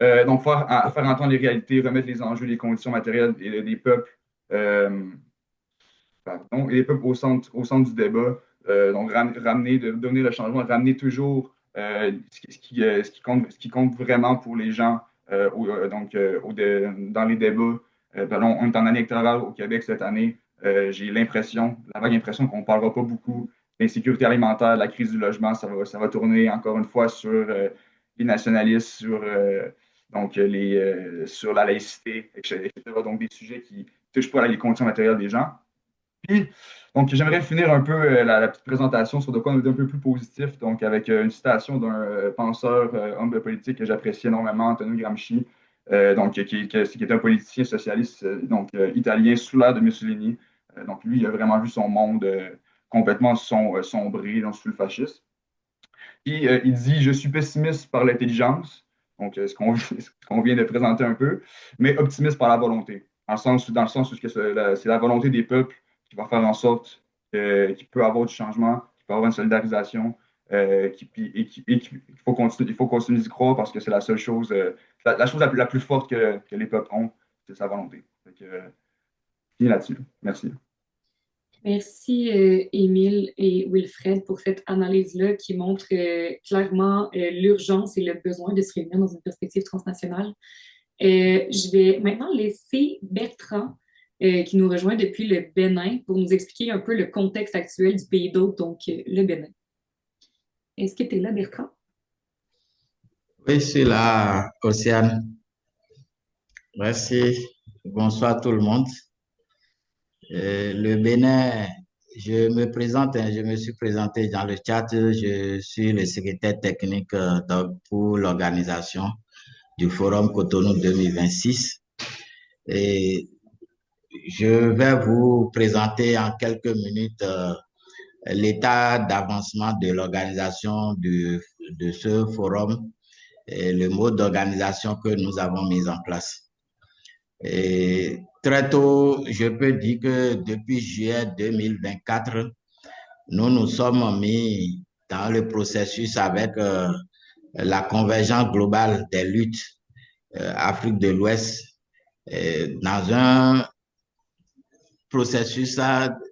Donc, faire entendre les réalités, remettre les enjeux, les conditions matérielles des peuples. Euh, Pardon, et les peuples au centre du débat. Donc, ramener, donner le changement, ramener toujours ce qui compte vraiment pour les gens dans les débats. On est en année électorale au Québec cette année. J'ai la vague impression qu'on ne parlera pas beaucoup de l'insécurité alimentaire, de la crise du logement. Ça va tourner encore une fois sur les nationalistes, sur la laïcité, etc. Donc, des sujets qui ne touchent pas les conditions matérielles des gens. Puis, donc, j'aimerais finir un peu la petite présentation sur de quoi on est un peu plus positif, donc avec une citation d'un penseur, homme de politique que j'apprécie énormément, Antonio Gramsci, qui est un politicien socialiste italien sous l'ère de Mussolini. Donc, lui, il a vraiment vu son monde complètement sombré sous le fascisme. Puis, il dit, je suis pessimiste par l'intelligence, donc ce qu'on vient de présenter un peu, mais optimiste par la volonté, dans le sens où c'est la volonté des peuples qui va faire en sorte qu'il peut y avoir du changement, qu'il peut y avoir une solidarisation, qu'il faut continuer d'y croire parce que c'est la seule chose, la chose la plus forte que les peuples ont, c'est sa volonté. Donc, fini là-dessus. Merci. Merci, Émile et Wilfred, pour cette analyse-là qui montre clairement l'urgence et le besoin de se réunir dans une perspective transnationale. Je vais maintenant laisser Bertrand, qui nous rejoint depuis le Bénin, pour nous expliquer un peu le contexte actuel du pays d'hôte, donc le Bénin. Est-ce que tu es là, Bertrand? Oui, je suis là, Océane. Merci. Bonsoir tout le monde. Le Bénin, je me suis présenté dans le chat. Je suis le secrétaire technique pour l'organisation du Forum Cotonou 2026. Et je vais vous présenter en quelques minutes l'état d'avancement de l'organisation de ce forum le mode d'organisation que nous avons mis en place. Et très tôt, je peux dire que depuis juillet 2024, nous nous sommes mis dans le processus avec la convergence globale des luttes Afrique de l'Ouest dans un processus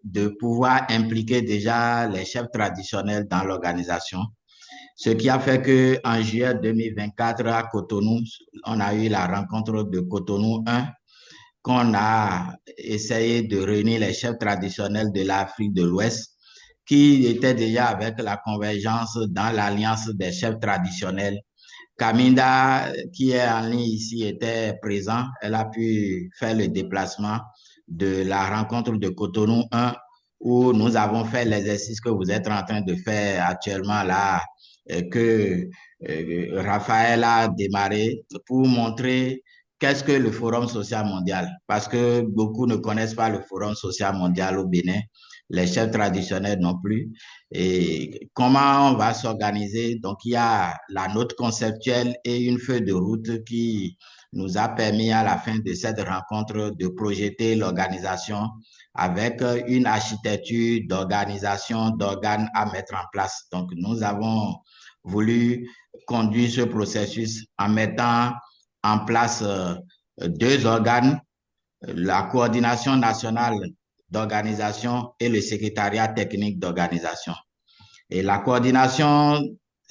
de pouvoir impliquer déjà les chefs traditionnels dans l'organisation. Ce qui a fait qu'en juillet 2024, à Cotonou, on a eu la rencontre de Cotonou 1, qu'on a essayé de réunir les chefs traditionnels de l'Afrique de l'Ouest, qui étaient déjà avec la convergence dans l'alliance des chefs traditionnels. Kaminda, qui est en ligne ici, était présent. Elle a pu faire le déplacement de la rencontre de Cotonou 1, où nous avons fait l'exercice que vous êtes en train de faire actuellement là, que Raphaël a démarré pour montrer qu'est-ce que le Forum social mondial. Parce que beaucoup ne connaissent pas le Forum social mondial au Bénin, les chefs traditionnels non plus. Et comment on va s'organiser? Donc, il y a la note conceptuelle et une feuille de route qui nous a permis à la fin de cette rencontre de projeter l'organisation avec une architecture d'organisation, d'organes à mettre en place. Donc, nous avons voulu conduire ce processus en mettant en place deux organes, la coordination nationale d'organisation et le secrétariat technique d'organisation. Et la coordination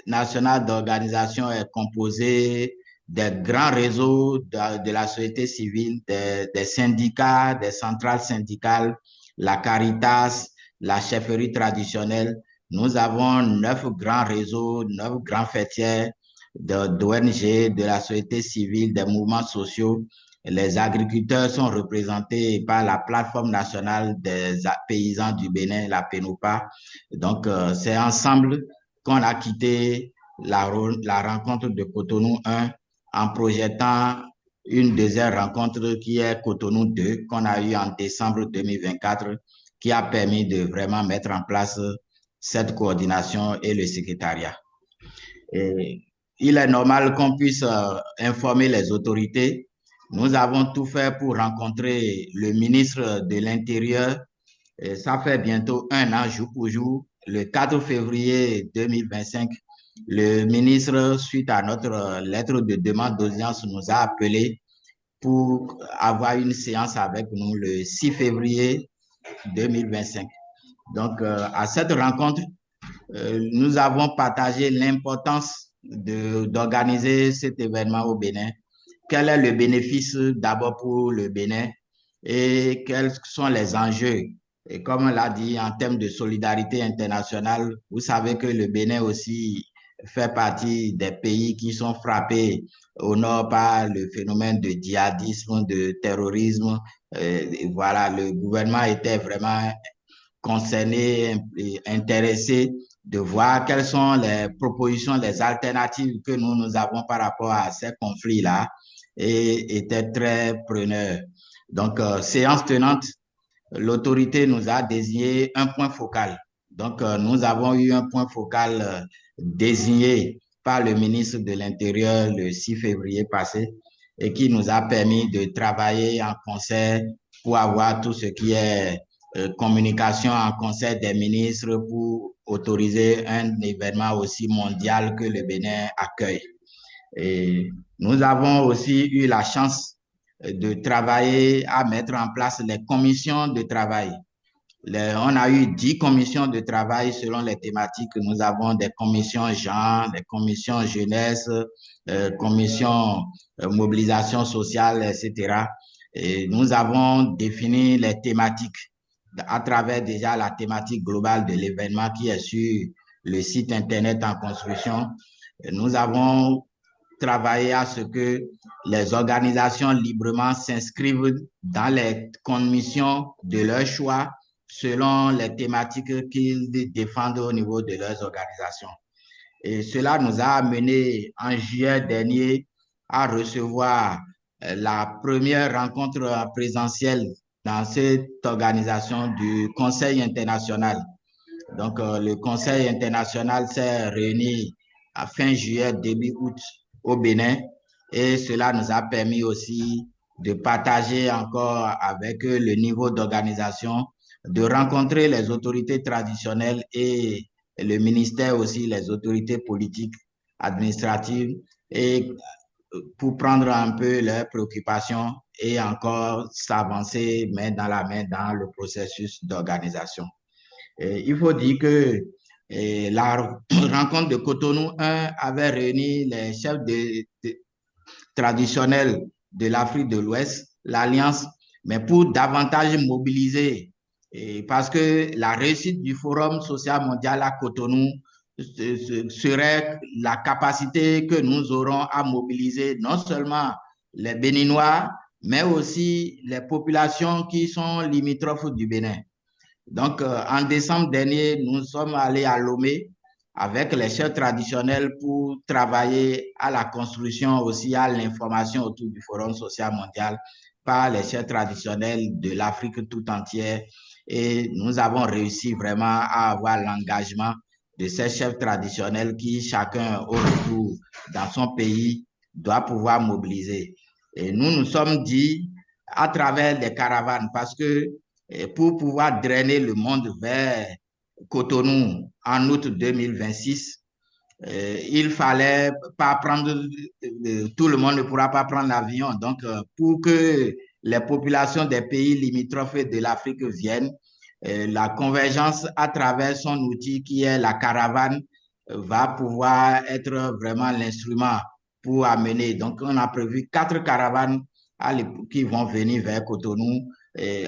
nationale d'organisation est composée des grands réseaux de la société civile, des syndicats, des centrales syndicales, la Caritas, la chefferie traditionnelle. Nous avons 9 grands réseaux, 9 grands fêtières d'ONG, de la société civile, des mouvements sociaux. Les agriculteurs sont représentés par la plateforme nationale des paysans du Bénin, la PENOPA. Donc, c'est ensemble qu'on a quitté la rencontre de Cotonou 1 en projetant une deuxième rencontre qui est Cotonou 2, qu'on a eue en décembre 2024, qui a permis de vraiment mettre en place cette coordination et le secrétariat. Et il est normal qu'on puisse informer les autorités. Nous avons tout fait pour rencontrer le ministre de l'Intérieur. Et ça fait bientôt 1 an, jour pour jour. Le 4 février 2025, le ministre, suite à notre lettre de demande d'audience, nous a appelés pour avoir une séance avec nous le 6 février 2025. Donc, à cette rencontre, nous avons partagé l'importance d'organiser cet événement au Bénin. Quel est le bénéfice d'abord pour le Bénin et quels sont les enjeux? Et comme on l'a dit, en termes de solidarité internationale, vous savez que le Bénin aussi fait partie des pays qui sont frappés au nord par le phénomène de djihadisme, de terrorisme. Voilà, le gouvernement était vraiment concerné et intéressé de voir quelles sont les propositions, les alternatives que nous avons par rapport à ces conflits-là et était très preneur. Donc, séance tenante, l'autorité nous a désigné un point focal. Donc, nous avons eu un point focal désigné par le ministre de l'Intérieur le 6 février passé et qui nous a permis de travailler en concert pour avoir tout ce qui est communication en conseil des ministres pour autoriser un événement aussi mondial que le Bénin accueille. Et nous avons aussi eu la chance de travailler à mettre en place les commissions de travail. On a eu 10 commissions de travail selon les thématiques. Nous avons des commissions genre, des commissions jeunesse, commissions mobilisation sociale, etc. Et nous avons défini les thématiques à travers déjà la thématique globale de l'événement qui est sur le site Internet en construction. Nous avons travaillé à ce que les organisations librement s'inscrivent dans les commissions de leur choix selon les thématiques qu'ils défendent au niveau de leurs organisations. Et cela nous a amené en juillet dernier à recevoir la première rencontre présentielle dans cette organisation du Conseil international. Donc, le Conseil international s'est réuni à fin juillet, début août au Bénin et cela nous a permis aussi de partager encore avec eux le niveau d'organisation, de rencontrer les autorités traditionnelles et le ministère aussi, les autorités politiques, administratives, et pour prendre un peu leurs préoccupations et encore s'avancer main dans la main dans le processus d'organisation. Il faut dire que la rencontre de Cotonou 1 avait réuni les chefs traditionnels de l'Afrique de l'Ouest, l'Alliance, mais pour davantage mobiliser, parce que la réussite du Forum social mondial à Cotonou serait la capacité que nous aurons à mobiliser non seulement les Béninois, mais aussi les populations qui sont limitrophes du Bénin. Donc, en décembre dernier, nous sommes allés à Lomé avec les chefs traditionnels pour travailler à la construction aussi, à l'information autour du Forum social mondial par les chefs traditionnels de l'Afrique tout entière. Et nous avons réussi vraiment à avoir l'engagement de ces chefs traditionnels qui, chacun au retour dans son pays, doit pouvoir mobiliser. Et nous nous sommes dit, à travers les caravanes, parce que pour pouvoir drainer le monde vers Cotonou en août 2026, il fallait pas prendre, tout le monde ne pourra pas prendre l'avion. Donc, pour que les populations des pays limitrophes de l'Afrique viennent, la convergence à travers son outil qui est la caravane va pouvoir être vraiment l'instrument pour amener. Donc, on a prévu 4 caravanes qui vont venir vers Cotonou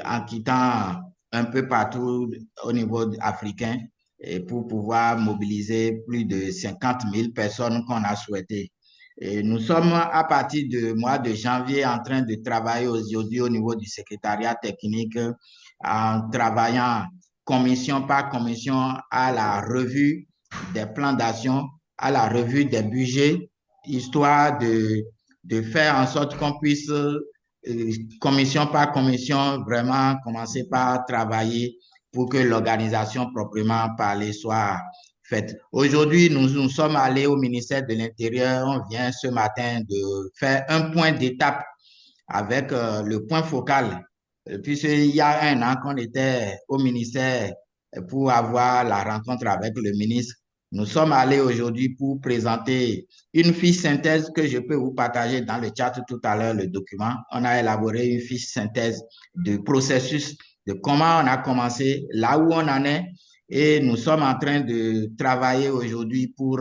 en quittant un peu partout au niveau africain et pour pouvoir mobiliser plus de 50 000 personnes qu'on a souhaité. Et nous sommes à partir du mois de janvier en train de travailler aujourd'hui au niveau du secrétariat technique en travaillant commission par commission à la revue des plans d'action, à la revue des budgets, histoire de faire en sorte qu'on puisse, commission par commission, vraiment commencer par travailler pour que l'organisation proprement parlée soit faite. Aujourd'hui, nous sommes allés au ministère de l'Intérieur. On vient ce matin de faire un point d'étape avec le point focal, puisqu'il y a 1 an qu'on était au ministère pour avoir la rencontre avec le ministre. Nous sommes allés aujourd'hui pour présenter une fiche synthèse que je peux vous partager dans le chat tout à l'heure, le document. On a élaboré une fiche synthèse de processus, de comment on a commencé, là où on en est. Et nous sommes en train de travailler aujourd'hui pour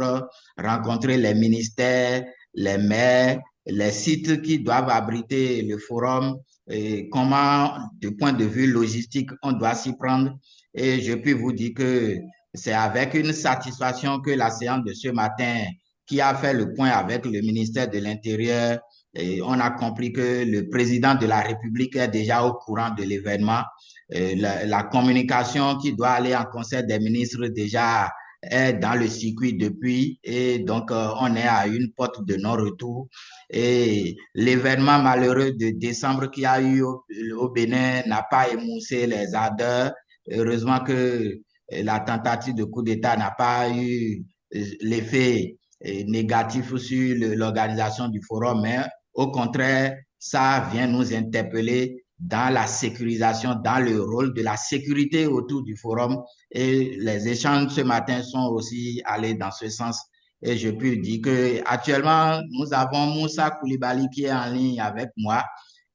rencontrer les ministères, les maires, les sites qui doivent abriter le forum, et comment, du point de vue logistique, on doit s'y prendre. Et je peux vous dire que c'est avec une satisfaction que la séance de ce matin, qui a fait le point avec le ministère de l'Intérieur, et on a compris que le président de la République est déjà au courant de l'événement. La communication qui doit aller en conseil des ministres déjà est dans le circuit depuis, et donc on est à une porte de non-retour. Et l'événement malheureux de décembre qu'il y a eu au Bénin n'a pas émoussé les ardeurs. Heureusement que la tentative de coup d'État n'a pas eu l'effet négatif sur l'organisation du forum, mais au contraire, ça vient nous interpeller dans la sécurisation, dans le rôle de la sécurité autour du forum. Et les échanges ce matin sont aussi allés dans ce sens. Et je peux dire qu'actuellement, nous avons Moussa Koulibaly qui est en ligne avec moi.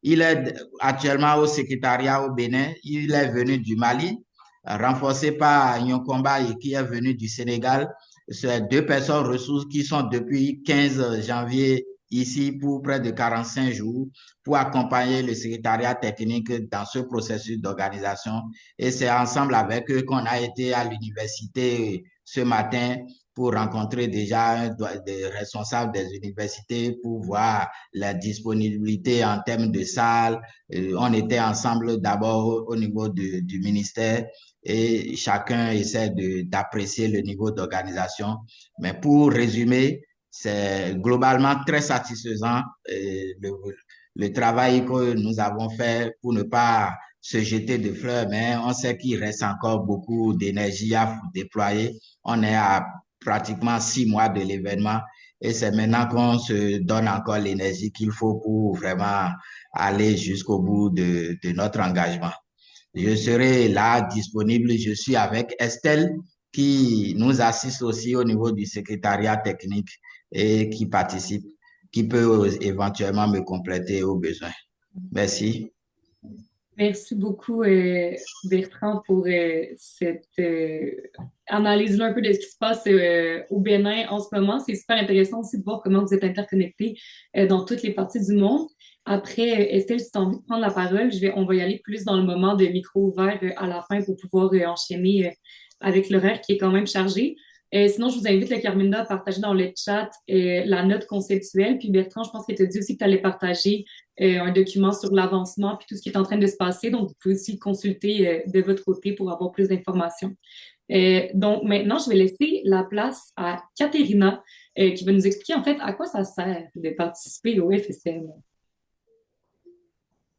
Il est actuellement au secrétariat au Bénin. Il est venu du Mali, renforcé par Nyokomba qui est venu du Sénégal. C'est 2 personnes ressources qui sont depuis 15 janvier ici pour près de 45 jours pour accompagner le secrétariat technique dans ce processus d'organisation. Et c'est ensemble avec eux qu'on a été à l'université ce matin pour rencontrer déjà des responsables des universités pour voir la disponibilité en termes de salles. On était ensemble d'abord au niveau du ministère et chacun essaie d'apprécier le niveau d'organisation. Mais pour résumer, c'est globalement très satisfaisant le travail que nous avons fait pour ne pas se jeter de fleurs, mais on sait qu'il reste encore beaucoup d'énergie à déployer. On est à pratiquement 6 mois de l'événement Et c'est maintenant qu'on se donne encore l'énergie qu'il faut pour vraiment aller jusqu'au bout de notre engagement. Je serai là disponible. Je suis avec Estelle qui nous assiste aussi au niveau du secrétariat technique et qui participe, qui peut éventuellement me compléter au besoin. Merci. Merci beaucoup, Bertrand, pour cette analyse-là un peu de ce qui se passe au Bénin en ce moment. C'est super intéressant aussi de voir comment vous êtes interconnectés dans toutes les parties du monde. Après, Estelle, si tu as envie de prendre la parole, on va y aller plus dans le moment de micro ouvert à la fin pour pouvoir enchaîner avec l'horaire qui est quand même chargé. Sinon, je vous invite, le Carminda, à partager dans le chat la note conceptuelle. Puis Bertrand, je pense que tu as dit aussi que tu allais partager un document sur l'avancement puis tout ce qui est en train de se passer. Donc, vous pouvez aussi le consulter de votre côté pour avoir plus d'informations. Donc, maintenant, je vais laisser la place à Katerina qui va nous expliquer en fait à quoi ça sert de participer au FSM.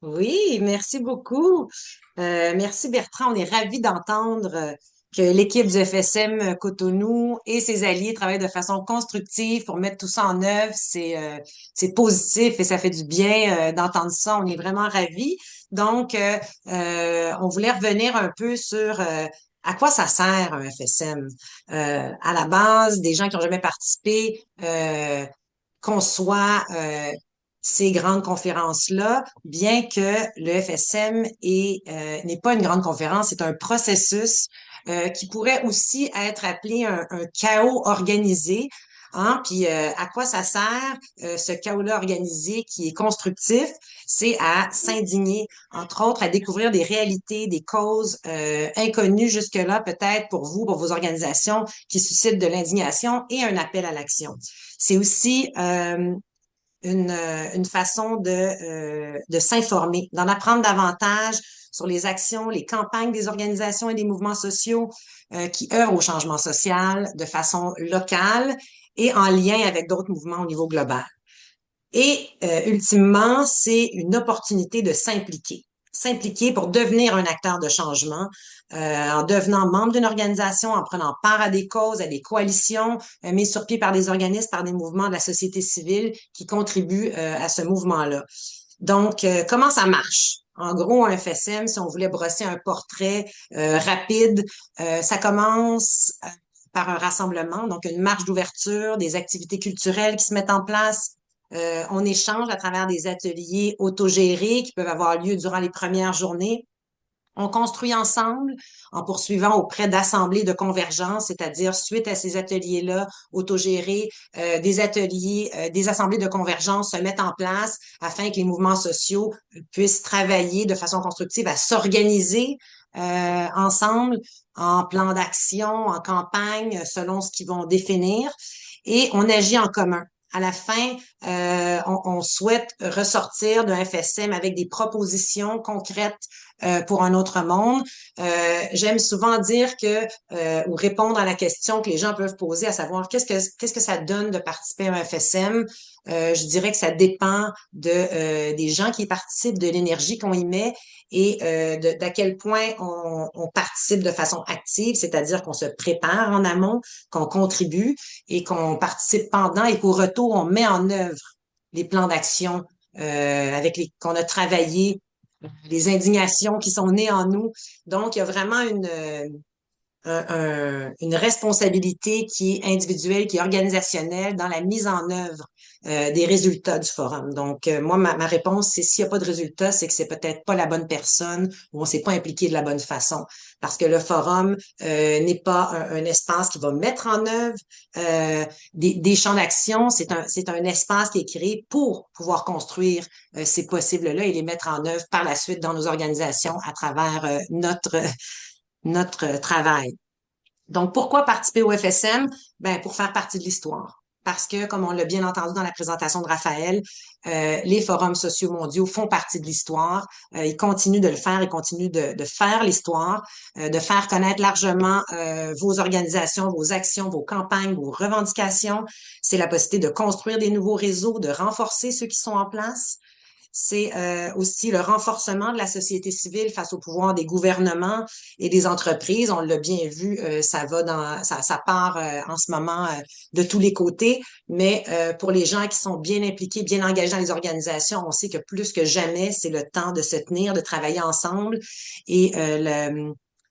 Oui, merci beaucoup. Merci Bertrand. On est ravis d'entendre que l'équipe du FSM Cotonou et ses alliés travaillent de façon constructive pour mettre tout ça en œuvre. C'est positif et ça fait du bien d'entendre ça. On est vraiment ravis. Donc, on voulait revenir un peu sur à quoi ça sert un FSM. À la base, des gens qui n'ont jamais participé conçoivent ces grandes conférences-là, bien que le FSM n'est pas une grande conférence, c'est un processus qui pourrait aussi être appelé un chaos organisé. Hein? Puis à quoi ça sert ce chaos-là organisé qui est constructif? C'est à s'indigner, entre autres, à découvrir des réalités, des causes inconnues jusque-là, peut-être pour vous, pour vos organisations, qui suscitent de l'indignation et un appel à l'action. C'est aussi une façon de s'informer, d'en apprendre davantage sur les actions, les campagnes des organisations et des mouvements sociaux qui œuvrent au changement social de façon locale et en lien avec d'autres mouvements au niveau global. Et ultimement, c'est une opportunité de s'impliquer pour devenir un acteur de changement, en devenant membre d'une organisation, en prenant part à des causes, à des coalitions, mises sur pied par des organismes, par des mouvements de la société civile qui contribuent à ce mouvement-là. Donc, comment ça marche? En gros, un FSM, si on voulait brosser un portrait rapide, ça commence par un rassemblement, donc une marche d'ouverture, des activités culturelles qui se mettent en place. On échange à travers des ateliers autogérés qui peuvent avoir lieu durant les premières journées. On construit ensemble en poursuivant auprès d'assemblées de convergence, c'est-à-dire suite à ces ateliers-là autogérés, des assemblées de convergence se mettent en place afin que les mouvements sociaux puissent travailler de façon constructive à s'organiser ensemble en plan d'action, en campagne, selon ce qu'ils vont définir, et on agit en commun. À la fin, on souhaite ressortir d'un FSM avec des propositions concrètes pour un autre monde. J'aime souvent dire ou répondre à la question que les gens peuvent poser, à savoir qu'est-ce que ça donne de participer à un FSM. Je dirais que ça dépend des gens qui y participent, de l'énergie qu'on y met et d'à quel point on participe de façon active, c'est-à-dire qu'on se prépare en amont, qu'on contribue et qu'on participe pendant et qu'au retour, on met en œuvre les plans d'action qu'on a travaillé, les indignations qui sont nées en nous. Donc, il y a vraiment une responsabilité qui est individuelle, qui est organisationnelle dans la mise en œuvre des résultats du forum. Donc, moi, ma réponse, c'est s'il n'y a pas de résultat, c'est que c'est peut-être pas la bonne personne ou on s'est pas impliqué de la bonne façon. Parce que le forum n'est pas un espace qui va mettre en œuvre des champs d'action. C'est un espace qui est créé pour pouvoir construire ces possibles-là et les mettre en œuvre par la suite dans nos organisations à travers notre travail. Donc, pourquoi participer au FSM? Ben, pour faire partie de l'histoire. Parce que, comme on l'a bien entendu dans la présentation de Raphaël, les forums sociaux mondiaux font partie de l'histoire. Ils continuent de le faire, ils continuent de faire l'histoire, de faire connaître largement vos organisations, vos actions, vos campagnes, vos revendications. C'est la possibilité de construire des nouveaux réseaux, de renforcer ceux qui sont en place. c'est aussi le renforcement de la société civile face au pouvoir des gouvernements et des entreprises. On l'a bien vu, ça part en ce moment de tous les côtés, mais pour les gens qui sont bien impliqués, bien engagés dans les organisations, on sait que plus que jamais, c'est le temps de se tenir, de travailler ensemble. Et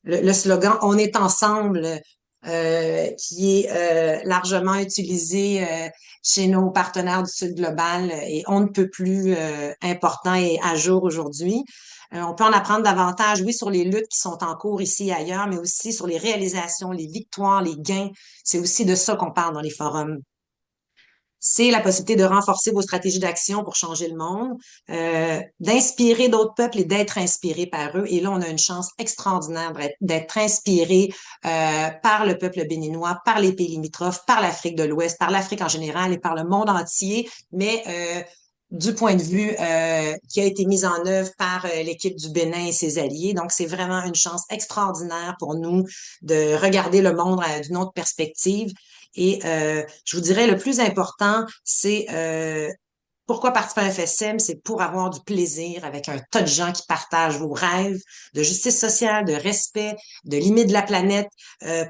le slogan On est ensemble, qui est largement utilisé chez nos partenaires du Sud global et on ne peut plus important et à jour aujourd'hui. On peut en apprendre davantage, oui, sur les luttes qui sont en cours ici et ailleurs, mais aussi sur les réalisations, les victoires, les gains. C'est aussi de ça qu'on parle dans les forums. C'est la possibilité de renforcer vos stratégies d'action pour changer le monde, d'inspirer d'autres peuples et d'être inspiré par eux. Et là, on a une chance extraordinaire d'être inspiré par le peuple béninois, par les pays limitrophes, par l'Afrique de l'Ouest, par l'Afrique en général et par le monde entier, mais du point de vue qui a été mis en œuvre par l'équipe du Bénin et ses alliés. Donc, c'est vraiment une chance extraordinaire pour nous de regarder le monde d'une autre perspective. Et je vous dirais, le plus important, c'est pourquoi participer à FSM? C'est pour avoir du plaisir avec un tas de gens qui partagent vos rêves de justice sociale, de respect, de limite de la planète.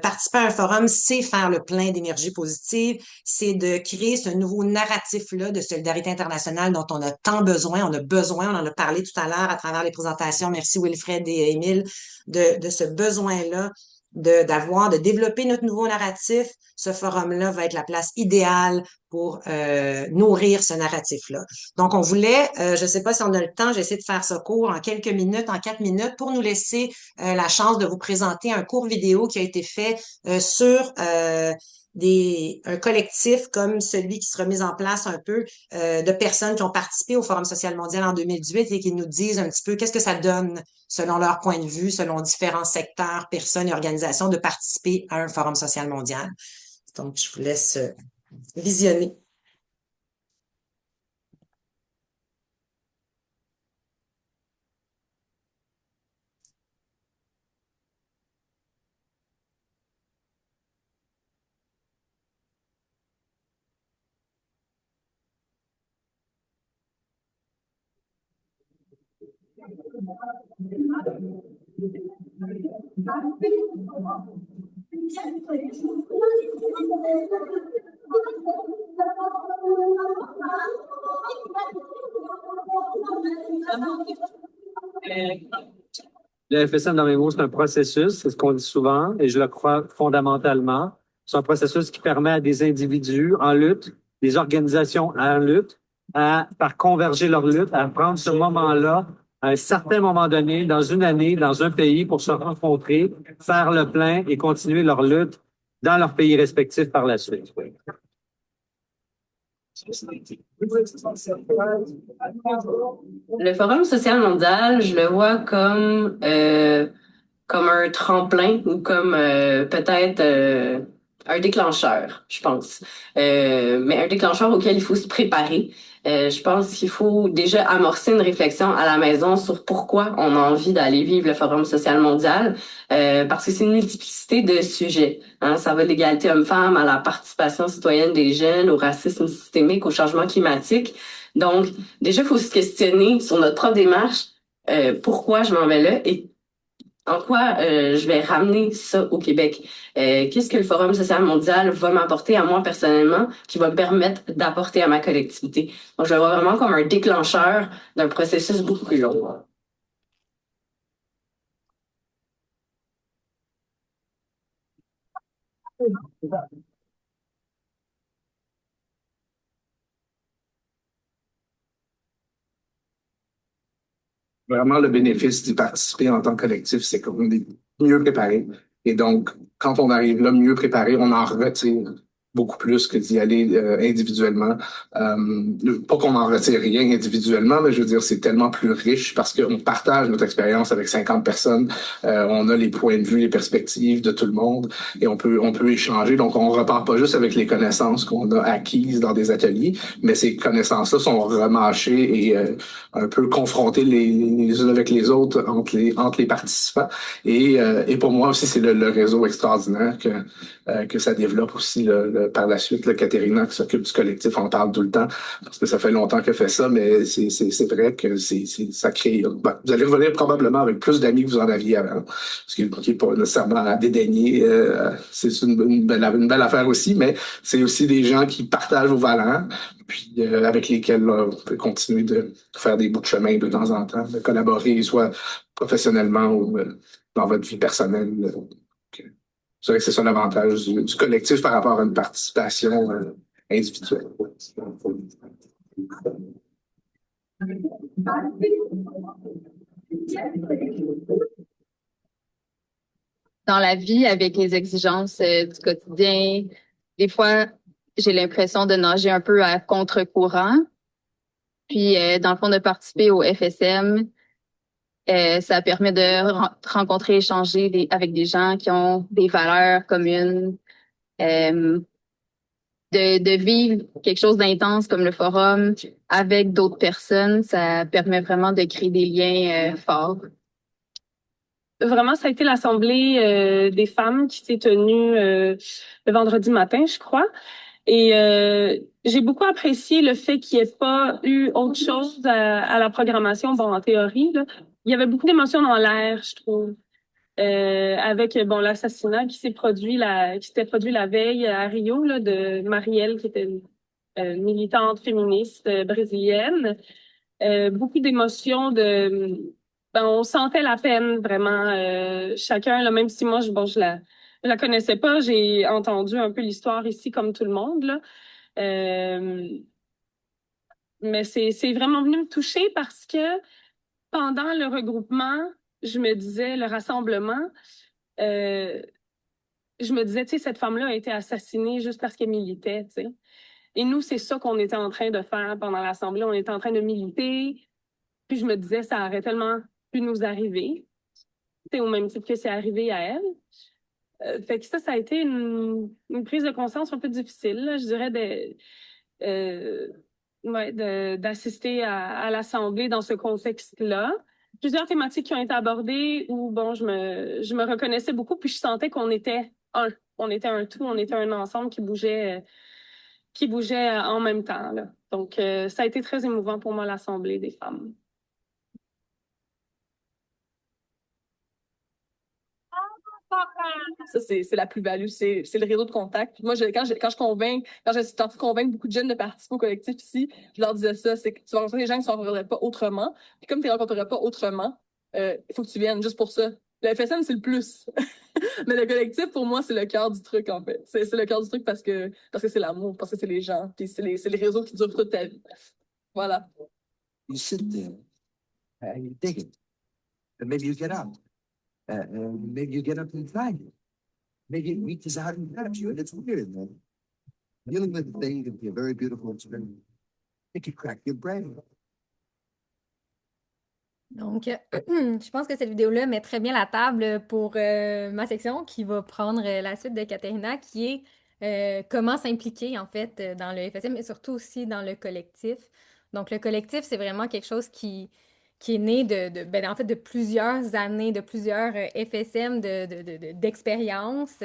Participer à un forum, c'est faire le plein d'énergie positive, c'est de créer ce nouveau narratif-là de solidarité internationale dont on a tant besoin. On en a parlé tout à l'heure à travers les présentations. Merci Wilfred et Émile de ce besoin-là de développer notre nouveau narratif. Ce forum-là va être la place idéale pour nourrir ce narratif-là. Donc, on voulait, je ne sais pas si on a le temps, j'essaie de faire ce cours en quelques minutes, en 4 minutes, pour nous laisser la chance de vous présenter un court vidéo qui a été fait sur un collectif comme celui qui sera mis en place un peu de personnes qui ont participé au Forum social mondial en 2018 et qui nous disent un petit peu qu'est-ce que ça donne selon leur point de vue, selon différents secteurs, personnes et organisations, de participer à un Forum social mondial. Donc, je vous laisse visionner. Le FSM, dans mes mots, c'est un processus, c'est ce qu'on dit souvent, et je le crois fondamentalement. C'est un processus qui permet à des individus en lutte, des organisations en lutte, à faire converger leur lutte, à prendre ce moment-là, à un certain moment donné, dans une année, dans un pays, pour se rencontrer, faire le plein et continuer leur lutte dans leur pays respectif par la suite. Le Forum social mondial, je le vois comme un tremplin ou comme peut-être un déclencheur, je pense. Mais un déclencheur auquel il faut se préparer. Je pense qu'il faut déjà amorcer une réflexion à la maison sur pourquoi on a envie d'aller vivre le Forum social mondial, parce que c'est une multiplicité de sujets. Hein. Ça va de l'égalité homme-femme à la participation citoyenne des jeunes, au racisme systémique, au changement climatique. Donc, déjà, il faut se questionner sur notre propre démarche, pourquoi je m'en vais là et en quoi je vais ramener ça au Québec. Qu'est-ce que le Forum social mondial va m'apporter à moi personnellement, qui va me permettre d'apporter à ma collectivité. Donc, je le vois vraiment comme un déclencheur d'un processus beaucoup plus long. Vraiment, le bénéfice d'y participer en tant que collectif, c'est qu'on est mieux préparé. Et donc, quand on arrive là mieux préparé, on en retire beaucoup plus que d'y aller individuellement. Pas qu'on en retire rien individuellement, mais je veux dire, c'est tellement plus riche parce qu'on partage notre expérience avec 50 personnes. On a les points de vue, les perspectives de tout le monde et on peut échanger. Donc, on repart pas juste avec les connaissances qu'on a acquises dans des ateliers, mais ces connaissances-là sont remâchées et un peu confrontées les unes avec les autres entre les participants. Et pour moi aussi, c'est le réseau extraordinaire que ça développe aussi le par la suite, là, Katerina, qui s'occupe du collectif, on en parle tout le temps, parce que ça fait longtemps qu'elle fait ça, mais c'est vrai que ça crée... Ben, vous allez revenir probablement avec plus d'amis que vous en aviez avant, ce qui n'est pas nécessairement à dédaigner. C'est une belle affaire aussi, mais c'est aussi des gens qui partagent vos valeurs, puis avec lesquels on peut continuer de faire des bouts de chemin de temps en temps, de collaborer, soit professionnellement ou dans votre vie personnelle. Je dirais que c'est ça l'avantage du collectif par rapport à une participation individuelle. Dans la vie, avec les exigences du quotidien, des fois, j'ai l'impression de nager un peu à contre-courant. Puis, dans le fond, de participer au FSM, ça permet de rencontrer, échanger avec des gens qui ont des valeurs communes, de vivre quelque chose d'intense comme le forum avec d'autres personnes. Ça permet vraiment de créer des liens forts. Vraiment, ça a été l'Assemblée des femmes qui s'est tenue le vendredi matin, je crois. Et j'ai beaucoup apprécié le fait qu'il n'y ait pas eu autre chose à la programmation. Bon, en théorie, là, il y avait beaucoup d'émotions dans l'air, je trouve. Avec bon l'assassinat qui s'était produit la veille à Rio là, de Marielle, qui était une militante féministe brésilienne. Beaucoup d'émotions on sentait la peine vraiment chacun là, même si moi je la connaissais pas, j'ai entendu un peu l'histoire ici comme tout le monde là. Mais c'est vraiment venu me toucher parce que pendant le regroupement, je me disais le rassemblement, je me disais, tu sais, cette femme-là a été assassinée juste parce qu'elle militait, tu sais. Et nous, c'est ça qu'on était en train de faire pendant l'Assemblée. On était en train de militer. Puis je me disais, ça aurait tellement pu nous arriver, tu sais, au même titre que c'est arrivé à elle. Fait que ça a été une prise de conscience un peu difficile, là, je dirais, d'assister à l'Assemblée dans ce contexte-là. Plusieurs thématiques qui ont été abordées où, bon, je me reconnaissais beaucoup, puis je sentais qu'on était un. On était un tout, on était un ensemble qui bougeait en même temps, là. Donc, ça a été très émouvant pour moi, l'Assemblée des femmes. Ça, c'est la plus-value, c'est le réseau de contact. Puis moi, quand j'essaie de convaincre beaucoup de jeunes de participer au collectif ici, je leur disais ça, c'est que tu vas rencontrer des gens qui ne se rencontreraient pas autrement. Puis comme tu ne les rencontrerais pas autrement, il faut que tu viennes juste pour ça. Le FSM, c'est le plus. Mais le collectif, pour moi, c'est le cœur du truc, en fait. C'est le cœur du truc parce que c'est l'amour, parce que c'est les gens, puis c'est les réseaux qui durent toute ta vie. Voilà. You sit there and you dig it. And maybe you get up. Maybe you get up and try it. Maybe it reaches out and grabs you, and it's weird, man. Dealing with the thing can be a very beautiful experience. It can crack your brain. Donc, je pense que cette vidéo-là met très bien la table pour ma section qui va prendre la suite de Katerina, qui est comment s'impliquer, en fait, dans le FSM, mais surtout aussi dans le collectif. Donc, le collectif, c'est vraiment quelque chose qui est né en fait, de plusieurs années, de plusieurs FSM d'expérience.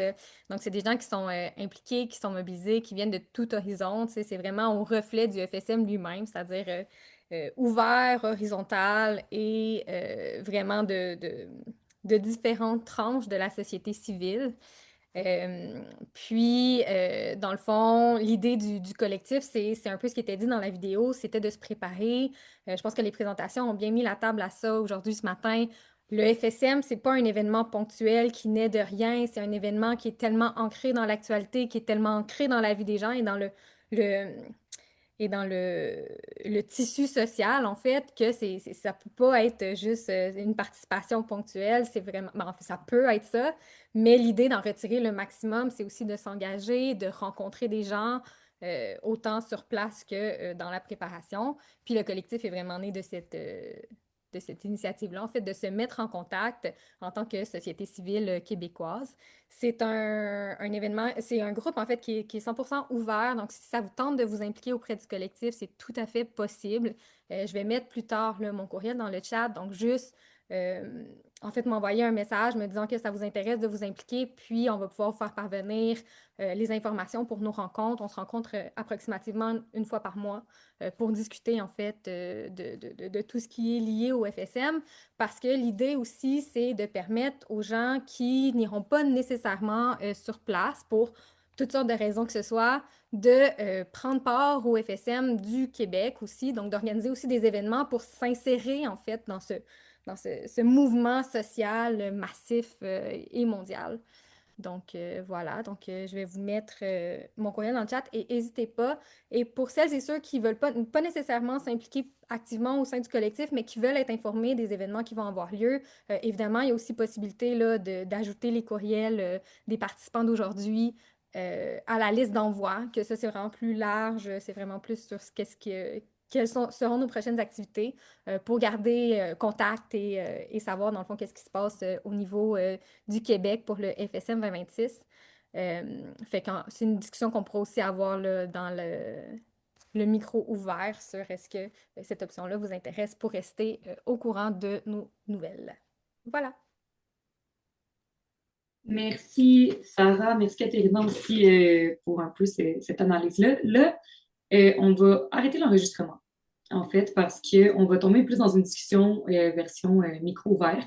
Donc, c'est des gens qui sont impliqués, qui sont mobilisés, qui viennent de tout horizon. Tu sais, c'est vraiment au reflet du FSM lui-même, c'est-à-dire ouvert, horizontal et vraiment de différentes tranches de la société civile. Puis, dans le fond, l'idée du collectif, c'est un peu ce qui était dit dans la vidéo, c'était de se préparer. Je pense que les présentations ont bien mis la table à ça aujourd'hui, ce matin. Le FSM, c'est pas un événement ponctuel qui naît de rien, c'est un événement qui est tellement ancré dans l'actualité, qui est tellement ancré dans la vie des gens et dans le tissu social, en fait, que ça peut pas être juste une participation ponctuelle, c'est vraiment, en fait, ça peut être ça, mais l'idée d'en retirer le maximum, c'est aussi de s'engager, de rencontrer des gens, autant sur place que dans la préparation. Puis le collectif est vraiment né de cette initiative-là, en fait, de se mettre en contact en tant que société civile québécoise. C'est un événement, c'est un groupe, en fait, qui est 100% ouvert. Donc, si ça vous tente de vous impliquer auprès du collectif, c'est tout à fait possible. Je vais mettre plus tard là, mon courriel dans le chat. Donc, juste en fait, m'envoyer un message me disant que ça vous intéresse de vous impliquer, puis on va pouvoir vous faire parvenir les informations pour nos rencontres. On se rencontre approximativement une fois par mois pour discuter, en fait, de tout ce qui est lié au FSM, parce que l'idée aussi, c'est de permettre aux gens qui n'iront pas nécessairement sur place pour toutes sortes de raisons que ce soit, de prendre part au FSM du Québec aussi, donc d'organiser aussi des événements pour s'insérer, en fait, dans ce mouvement social massif et mondial. Donc, voilà. Donc, je vais vous mettre mon courriel dans le chat et n'hésitez pas. Et pour celles et ceux qui ne veulent pas nécessairement s'impliquer activement au sein du collectif, mais qui veulent être informés des événements qui vont avoir lieu, évidemment, il y a aussi possibilité là, d'ajouter les courriels des participants d'aujourd'hui à la liste d'envoi, que ça, c'est vraiment plus large. C'est vraiment plus sur quelles seront nos prochaines activités pour garder contact et savoir, dans le fond, qu'est-ce qui se passe au niveau du Québec pour le FSM 2026. Fait que c'est une discussion qu'on pourra aussi avoir là, dans le micro ouvert sur est-ce que cette option-là vous intéresse pour rester au courant de nos nouvelles. Voilà. Merci Sarah, merci Katerina aussi pour un peu cette analyse-là. Là, on va arrêter l'enregistrement, en fait, parce qu'on va tomber plus dans une discussion version micro ouvert.